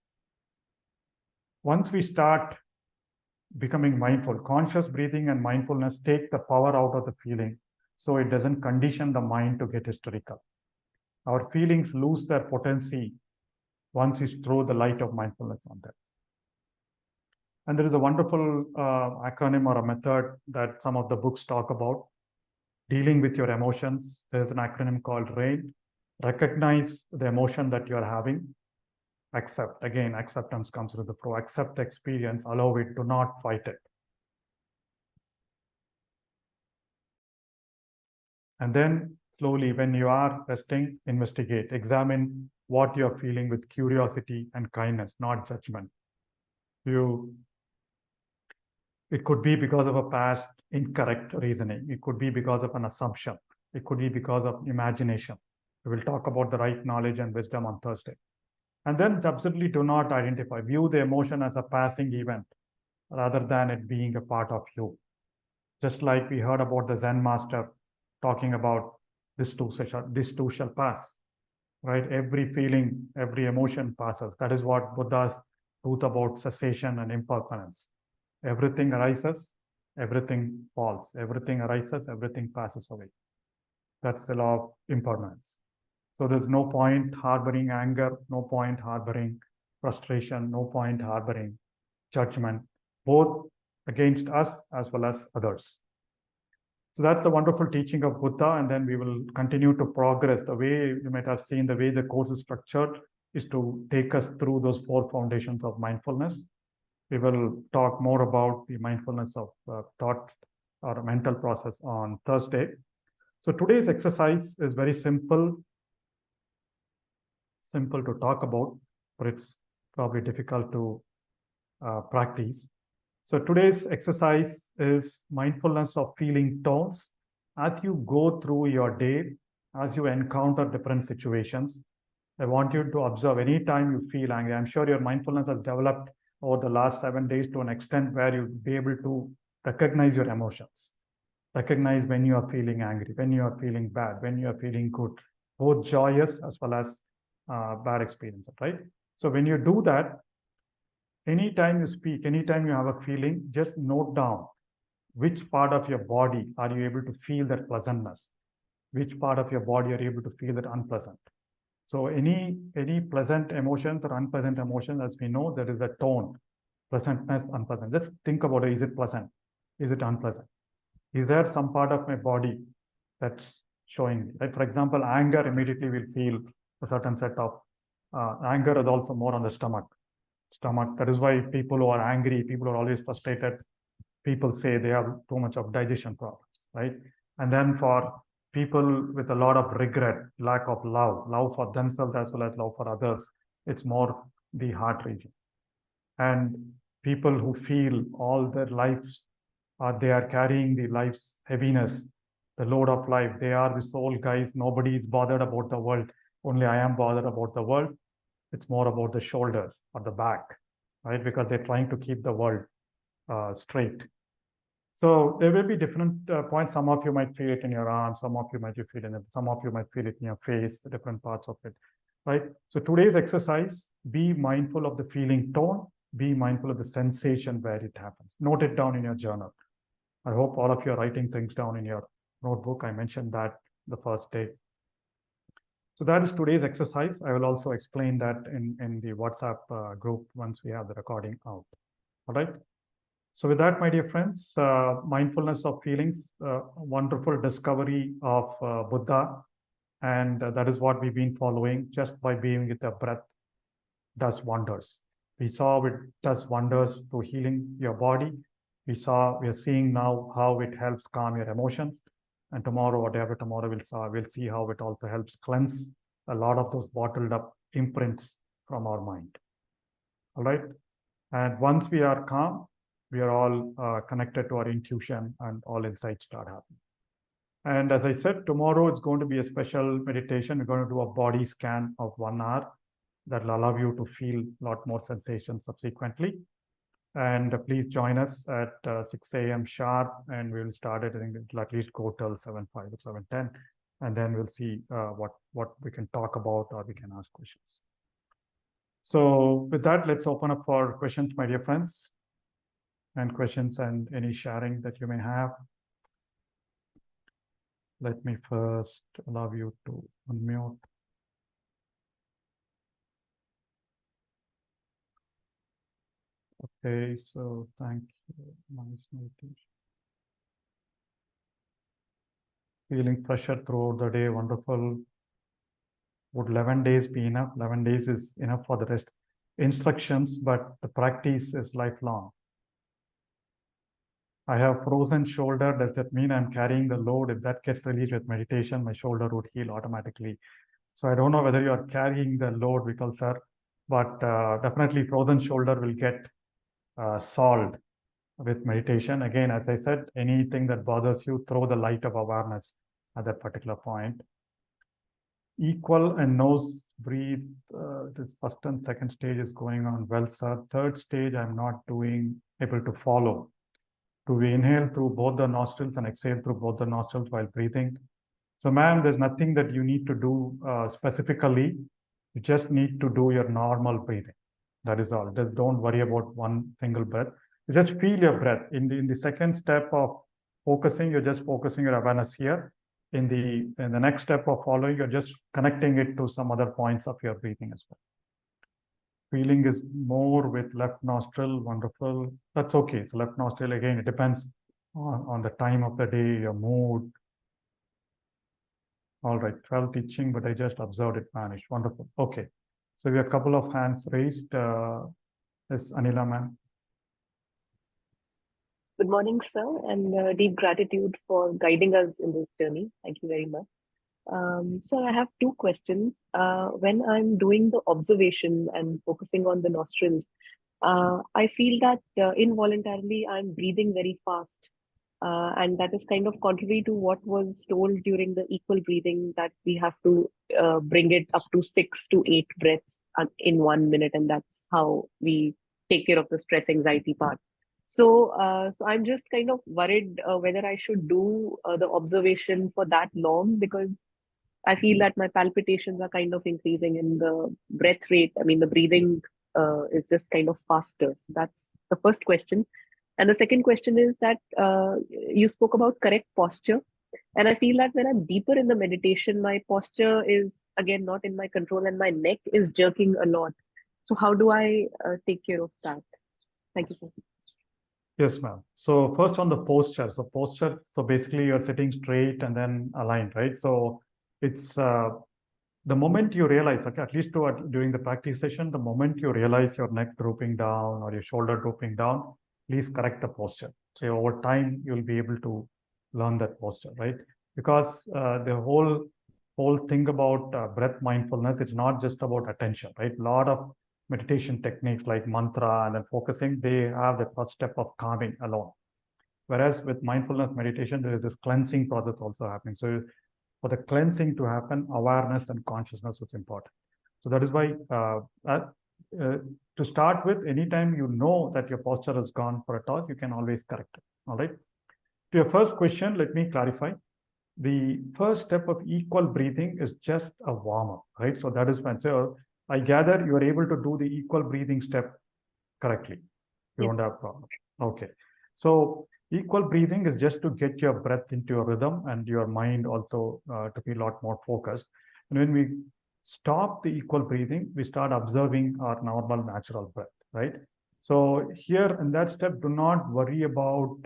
Once we start becoming mindful, conscious breathing and mindfulness take the power out of the feeling, so it doesn't condition the mind to get hysterical. Our feelings lose their potency once we throw the light of mindfulness on them. And there is a wonderful acronym or a method that some of the books talk about. Dealing with your emotions, there's an acronym called RAIN. Recognize the emotion that you're having. Accept. Again, acceptance comes with the flow. Accept the experience, allow it, do not fight it. And then slowly, when you are resting, investigate. Examine what you're feeling with curiosity and kindness, not judgment. It could be because of a past incorrect reasoning. It could be because of an assumption. It could be because of imagination. We will talk about the right knowledge and wisdom on Thursday. And then absolutely do not identify. View the emotion as a passing event rather than it being a part of you. Just like we heard about the Zen master talking about this too shall pass, right? Every feeling, every emotion passes. That is what Buddha's truth about cessation and impermanence. Everything arises, everything falls. Everything arises, everything passes away. That's the law of impermanence. So there's no point harboring anger, no point harboring frustration, no point harboring judgment, both against us as well as others. So that's the wonderful teaching of Buddha. And then we will continue to progress. The way you might have seen, the way the course is structured is to take us through those 4 foundations of mindfulness. We will talk more about the mindfulness of thought or mental process on Thursday. So today's exercise is very simple to talk about, but it's probably difficult to practice. So today's exercise is mindfulness of feeling tones. As you go through your day, as you encounter different situations, I want you to observe anytime you feel angry. I'm sure your mindfulness has developed over the last 7 days to an extent where you'll be able to recognize your emotions. Recognize when you are feeling angry, when you are feeling bad, when you are feeling good, both joyous as well as bad experiences, right? So when you do that, anytime you speak, anytime you have a feeling, just note down which part of your body are you able to feel that pleasantness, which part of your body are you able to feel that unpleasant. So any pleasant emotions or unpleasant emotions, as we know, there is a tone, pleasantness, unpleasant. Just think about it. Is it pleasant? Is it unpleasant? Is there some part of my body that's showing me? Like, for example, anger, immediately will feel a certain set of anger is also more on the stomach. That is why people who are angry, people who are always frustrated, people say they have too much of digestion problems, right? And then for people with a lot of regret, lack of love for themselves as well as love for others, it's more the heart region. And people who feel all their lives, they are carrying the life's heaviness, the load of life. They are the soul guys. Nobody is bothered about the world. Only I am bothered about the world. It's more about the shoulders or the back, right? Because they're trying to keep the world straight. So there will be different points. Some of you might feel it in your arms, some of you might feel it, some of you might feel it in your face, different parts of it, right? So today's exercise, be mindful of the feeling tone, be mindful of the sensation where it happens. Note it down in your journal. I hope all of you are writing things down in your notebook. I mentioned that the first day. So that is today's exercise. I will also explain that in the WhatsApp group once we have the recording out. All right. So with that, my dear friends, mindfulness of feelings, wonderful discovery of Buddha. And that is what we've been following. Just by being with the breath does wonders. We saw it does wonders to healing your body. We are seeing now how it helps calm your emotions. And tomorrow, whatever tomorrow we'll see how it also helps cleanse a lot of those bottled up imprints from our mind. All right. And once we are calm, we are all connected to our intuition and all insights start happening. And as I said, tomorrow it's going to be a special meditation. We're going to do a body scan of 1 hour that will allow you to feel a lot more sensations subsequently. And please join us at 6 a.m. sharp, and we'll start it. I think it'll at least go till 7:05 or 7:10, and then we'll see what we can talk about or we can ask questions. So with that, let's open up for questions, my dear friends, and questions and any sharing that you may have. Let me first allow you to unmute. Okay, so thank you. Nice meditation. Feeling pressure throughout the day, wonderful. Would 11 days be enough? 11 days is enough for the rest. Instructions, but the practice is lifelong. I have frozen shoulder. Does that mean I'm carrying the load? If that gets released with meditation, my shoulder would heal automatically. So I don't know whether you are carrying the load, Vikal sir, but definitely frozen shoulder will get solved with meditation. Again, as I said, anything that bothers you, throw the light of awareness at that particular point. Equal and nose breathe. This first and second stage is going on well, sir. Third stage, I'm not able to follow. Do we inhale through both the nostrils and exhale through both the nostrils while breathing? So, ma'am, there's nothing that you need to do specifically. You just need to do your normal breathing. That is all. Just don't worry about one single breath. You just feel your breath. In the second step of focusing, you're just focusing your awareness here. In the next step of following, you're just connecting it to some other points of your breathing as well. Feeling is more with left nostril. Wonderful. That's okay. So left nostril, again, it depends on the time of the day, your mood. All right, felt itching, but I just observed it vanish. Wonderful. Okay. So we have a couple of hands raised. Yes, Anila, ma'am. Good morning, sir, and deep gratitude for guiding us in this journey. Thank you very much. Sir, I have two questions. When I'm doing the observation and focusing on the nostrils, I feel that involuntarily I'm breathing very fast. And that is kind of contrary to what was told during the equal breathing, that we have to bring it up to 6 to 8 breaths in 1 minute. And that's how we take care of the stress anxiety part. So I'm just kind of worried whether I should do the observation for that long, because I feel that my palpitations are kind of increasing and the breath rate, I mean, the breathing is just kind of faster. So that's the first question. And the second question is that you spoke about correct posture. And I feel that when I'm deeper in the meditation, my posture is again not in my control and my neck is jerking a lot. So how do I take care of that? Thank you, sir. Yes, ma'am. So first on the posture. So basically you're sitting straight and then aligned, right? So it's the moment you realize, okay, at least during the practice session, the moment you realize your neck drooping down or your shoulder drooping down, please correct the posture. So over time, you'll be able to learn that posture, right? Because the whole thing about breath mindfulness, it's not just about attention, right? A lot of meditation techniques like mantra and then focusing, they have the first step of calming alone. Whereas with mindfulness meditation, there is this cleansing process also happening. So for the cleansing to happen, awareness and consciousness is important. So that is why to start with, anytime you know that your posture has gone for a toss, you can always correct it. All right. To your first question, let me clarify. The first step of equal breathing is just a warm-up, right? So that is when, so I gather you are able to do the equal breathing step correctly. You don't have problem. Okay. So equal breathing is just to get your breath into your rhythm and your mind also to be a lot more focused. And when we stop the equal breathing, we start observing our normal natural breath, right? So here in that step, do not worry about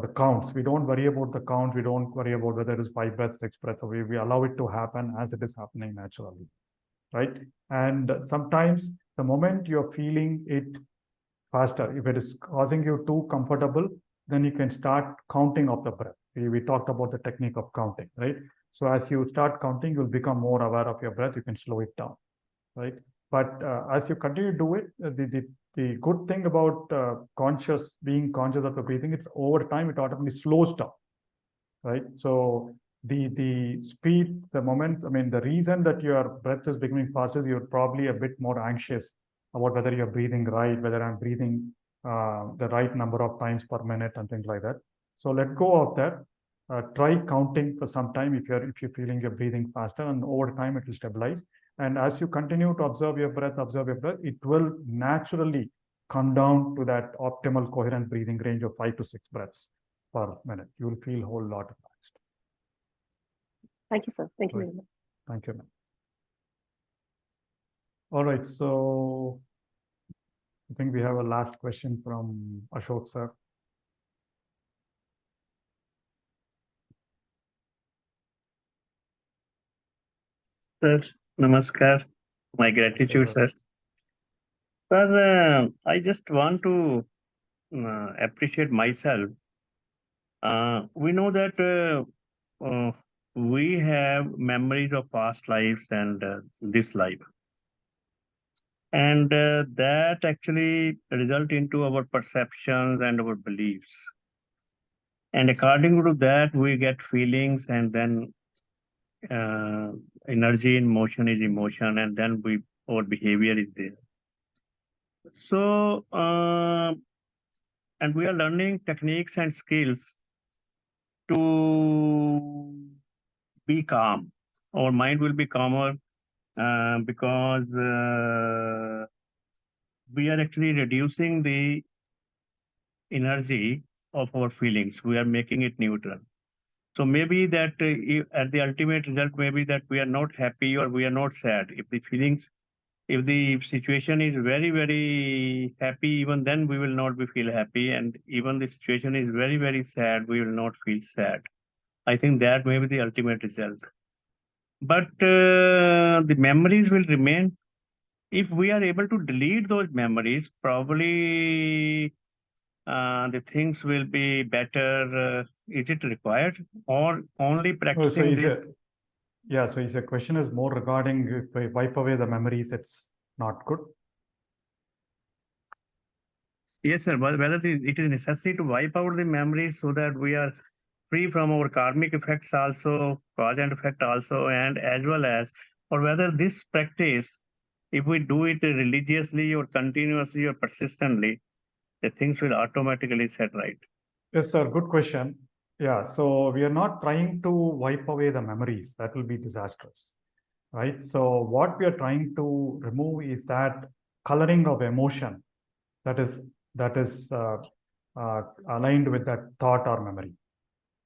the counts. We don't worry about the count. We don't worry about whether it is 5 breaths, 6 breaths. We allow it to happen as it is happening naturally, right? And sometimes the moment you're feeling it faster, if it is causing you too comfortable, then you can start counting of the breath. We talked about the technique of counting, right? So as you start counting, you'll become more aware of your breath. You can slow it down, right? But as you continue to do it, the good thing about being conscious of the breathing, it's over time, it automatically slows down, right? So the speed, the moment, I mean, the reason that your breath is becoming faster, you're probably a bit more anxious about whether you're breathing right, whether I'm breathing the right number of times per minute and things like that. So let go of that. Try counting for some time if you're feeling you're breathing faster, and over time it will stabilize. And as you continue to observe your breath, it will naturally come down to that optimal coherent breathing range of 5 to 6 breaths per minute. You will feel a whole lot relaxed. Thank you, sir. Thank you very much. Thank you, ma'am. All right, so I think we have a last question from Ashok, sir. Sir, namaskar. My gratitude, sir. Sir, I just want to appreciate myself. We know that we have memories of past lives and this life. And that actually result into our perceptions and our beliefs. And according to that, we get feelings, and then energy in motion is emotion, and then our behavior is there. So, and we are learning techniques and skills to be calm. Our mind will be calmer because we are actually reducing the energy of our feelings. We are making it neutral. So maybe that at the ultimate result, maybe that we are not happy or we are not sad. If the situation is very, very happy, even then we will not feel happy. And even the situation is very, very sad, we will not feel sad. I think that may be the ultimate result. But the memories will remain. If we are able to delete those memories, probably the things will be better. Is it required or only practicing so your question is more regarding if we wipe away the memories, it's not good? Yes, sir. But whether it is necessary to wipe out the memories so that we are free from our karmic effects also, cause and effect also, and as well as, or whether this practice, if we do it religiously or continuously or persistently, the things will automatically set right. Yes, sir. Good question. Yeah, so we are not trying to wipe away the memories. That will be disastrous, right? So what we are trying to remove is that coloring of emotion that is aligned with that thought or memory,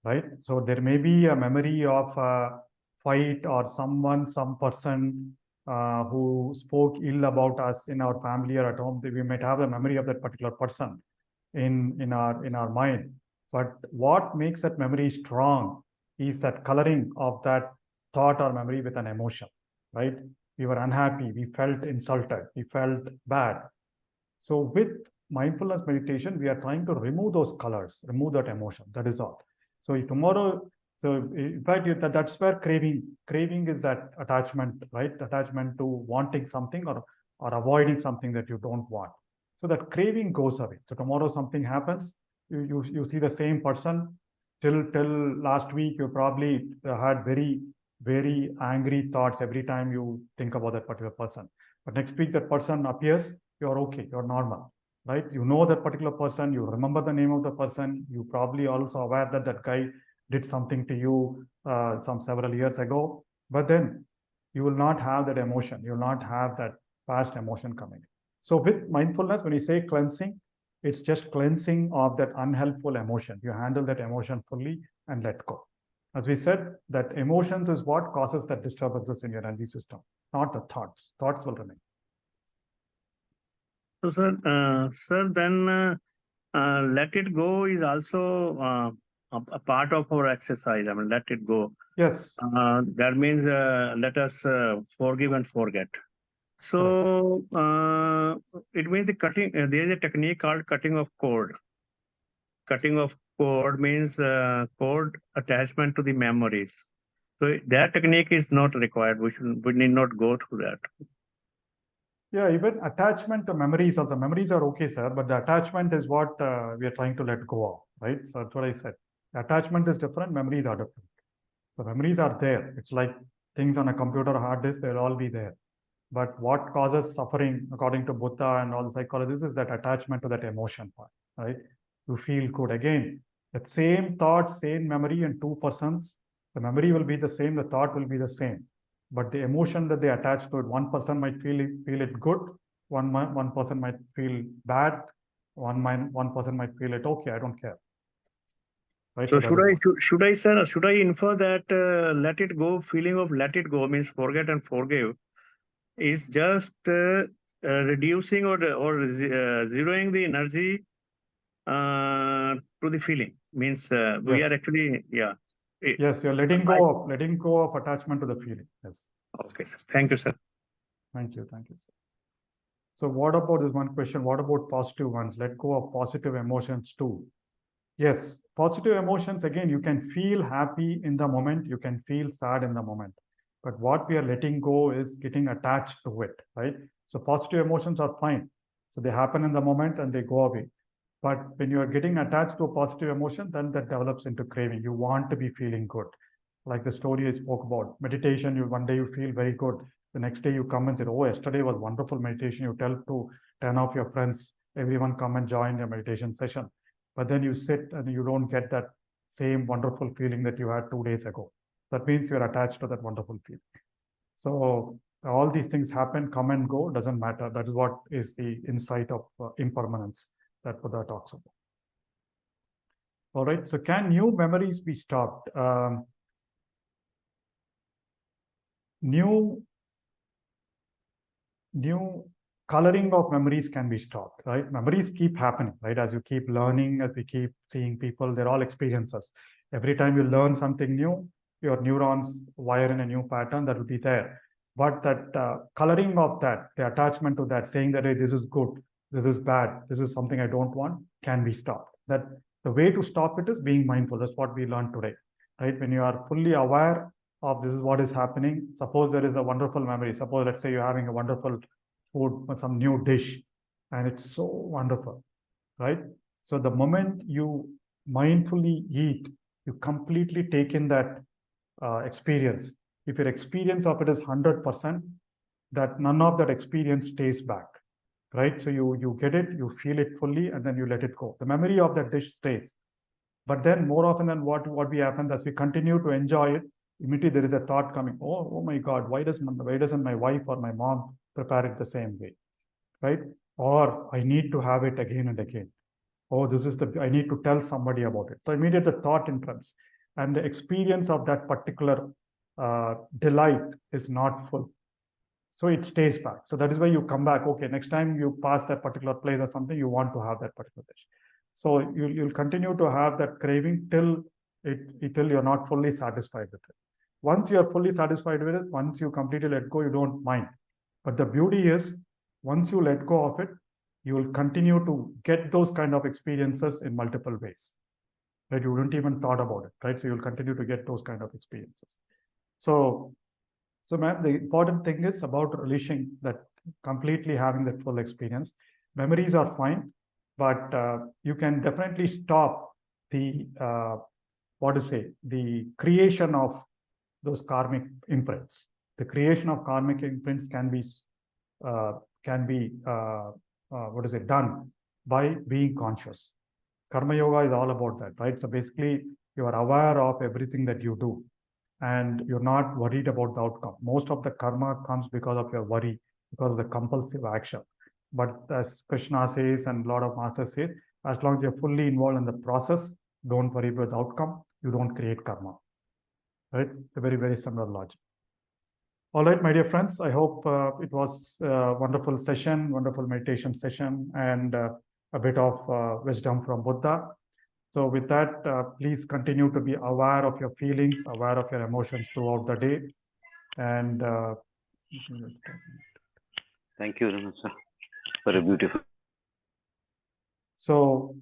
right? So there may be a memory of a fight or some person who spoke ill about us in our family or at home. We might have a memory of that particular person in our mind. But what makes that memory strong is that coloring of that thought or memory with an emotion, right? We were unhappy, we felt insulted, we felt bad. So with mindfulness meditation, we are trying to remove those colors, remove that emotion. That is all. So tomorrow, so in fact, that's where craving is that attachment, right? Attachment to wanting something or avoiding something that you don't want. So that craving goes away. So tomorrow something happens, you see the same person. Till last week, you probably had very, very angry thoughts every time you think about that particular person. But next week that person appears, you're okay, you're normal, right? You know that particular person, you remember the name of the person, you probably also aware that that guy did something to you several years ago, but then you will not have that emotion, you will not have that past emotion coming. So with mindfulness, when you say cleansing, it's just cleansing of that unhelpful emotion. You handle that emotion fully and let go. As we said, that emotions is what causes that disturbances in your energy system, not the thoughts. Thoughts will remain. So, sir, then let it go is also a part of our exercise. I mean, let it go. Yes. That means let us forgive and forget. So it means the cutting. There is a technique called cutting of cord. Cutting of cord means cord attachment to the memories. So that technique is not required. We need not go through that. Yeah, even attachment to memories also. Memories are okay, sir, but the attachment is what we are trying to let go of, right? So that's what I said. The attachment is different, memories are different. So memories are there. It's like things on a computer hard disk, they'll all be there. But what causes suffering, according to Buddha and all psychologists, is that attachment to that emotion part, right? You feel good. Again, that same thought, same memory in two persons, the memory will be the same, the thought will be the same. But the emotion that they attach to it, one person might feel it good, one person might feel bad, one person might feel it okay, I don't care. Right? So that should I infer that let it go feeling of let it go means forget and forgive is just reducing or zeroing the energy to the feeling means we are Yes. actually Yes, you're letting go of attachment to the feeling. Yes. Okay, sir. Thank you, sir. Thank you, sir. So what about this one question? What about positive ones? Let go of positive emotions too. Yes, positive emotions, again, you can feel happy in the moment, you can feel sad in the moment. But what we are letting go is getting attached to it, right? So positive emotions are fine. So they happen in the moment and they go away. But when you are getting attached to a positive emotion, then that develops into craving. You want to be feeling good. Like the story I spoke about. Meditation, one day you feel very good. The next day you come and say, oh, yesterday was wonderful meditation. You tell to 10 of your friends, everyone come and join your meditation session. But then you sit and you don't get that same wonderful feeling that you had 2 days ago. That means you're attached to that wonderful feeling. So all these things happen, come and go, doesn't matter. That is what is the insight of impermanence that Buddha talks about. All right, so can new memories be stopped? New coloring of memories can be stopped, right? Memories keep happening, right? As you keep learning, as we keep seeing people, they're all experiences. Every time you learn something new, your neurons wire in a new pattern that will be there. But that coloring of that, the attachment to that, saying that, hey, this is good, this is bad, this is something I don't want, can be stopped. That the way to stop it is being mindful. That's what we learned today, right? When you are fully aware of this is what is happening. Suppose there is a wonderful memory. Suppose, let's say you're having a wonderful food, some new dish, and it's so wonderful, right? So the moment you mindfully eat, you completely take in that experience. If your experience of it is 100%, that none of that experience stays back, right? So you get it, you feel it fully, and then you let it go. The memory of that dish stays. But then more often than what we happens as we continue to enjoy it, immediately there is a thought coming, oh my God, why doesn't my wife or my mom prepare it the same way, right? Or I need to have it again and again. Oh, I need to tell somebody about it. So immediately the thought enters, and the experience of that particular delight is not full. So it stays back. So that is why you come back. Okay, next time you pass that particular place or something, you want to have that particular dish. So you'll continue to have that craving till you're not fully satisfied with it. Once you are fully satisfied with it, once you completely let go, you don't mind. But the beauty is, once you let go of it, you will continue to get those kind of experiences in multiple ways. Right? You wouldn't even thought about it, right? So you'll continue to get those kind of experiences. So ma'am, the important thing is about releasing that, completely having that full experience. Memories are fine, but you can definitely stop the the creation of those karmic imprints. The creation of karmic imprints can be done by being conscious. Karma yoga is all about that, right? So basically, you are aware of everything that you do, and you're not worried about the outcome. Most of the karma comes because of your worry, because of the compulsive action. But as Krishna says, and a lot of masters say, as long as you're fully involved in the process, don't worry about the outcome. You don't create karma. Right? It's a very, very similar logic. All right, my dear friends, I hope it was a wonderful session, wonderful meditation session. And a bit of wisdom from Buddha. So with that, please continue to be aware of your feelings, aware of your emotions throughout the day. And Thank you, Raman sir, for a beautiful. so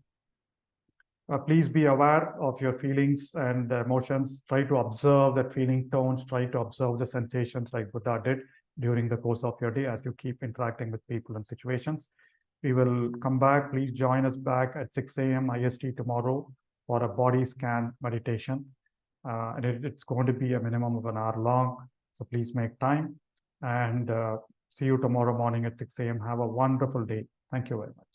please be aware of your feelings and emotions. Try to observe that feeling tones. Try to observe the sensations like Buddha did during the course of your day as you keep interacting with people and situations. We will come back. Please join us back at 6 a.m. IST tomorrow for a body scan meditation. And it's going to be a minimum of an hour long. So please make time. And see you tomorrow morning at 6 a.m. Have a wonderful day. Thank you very much.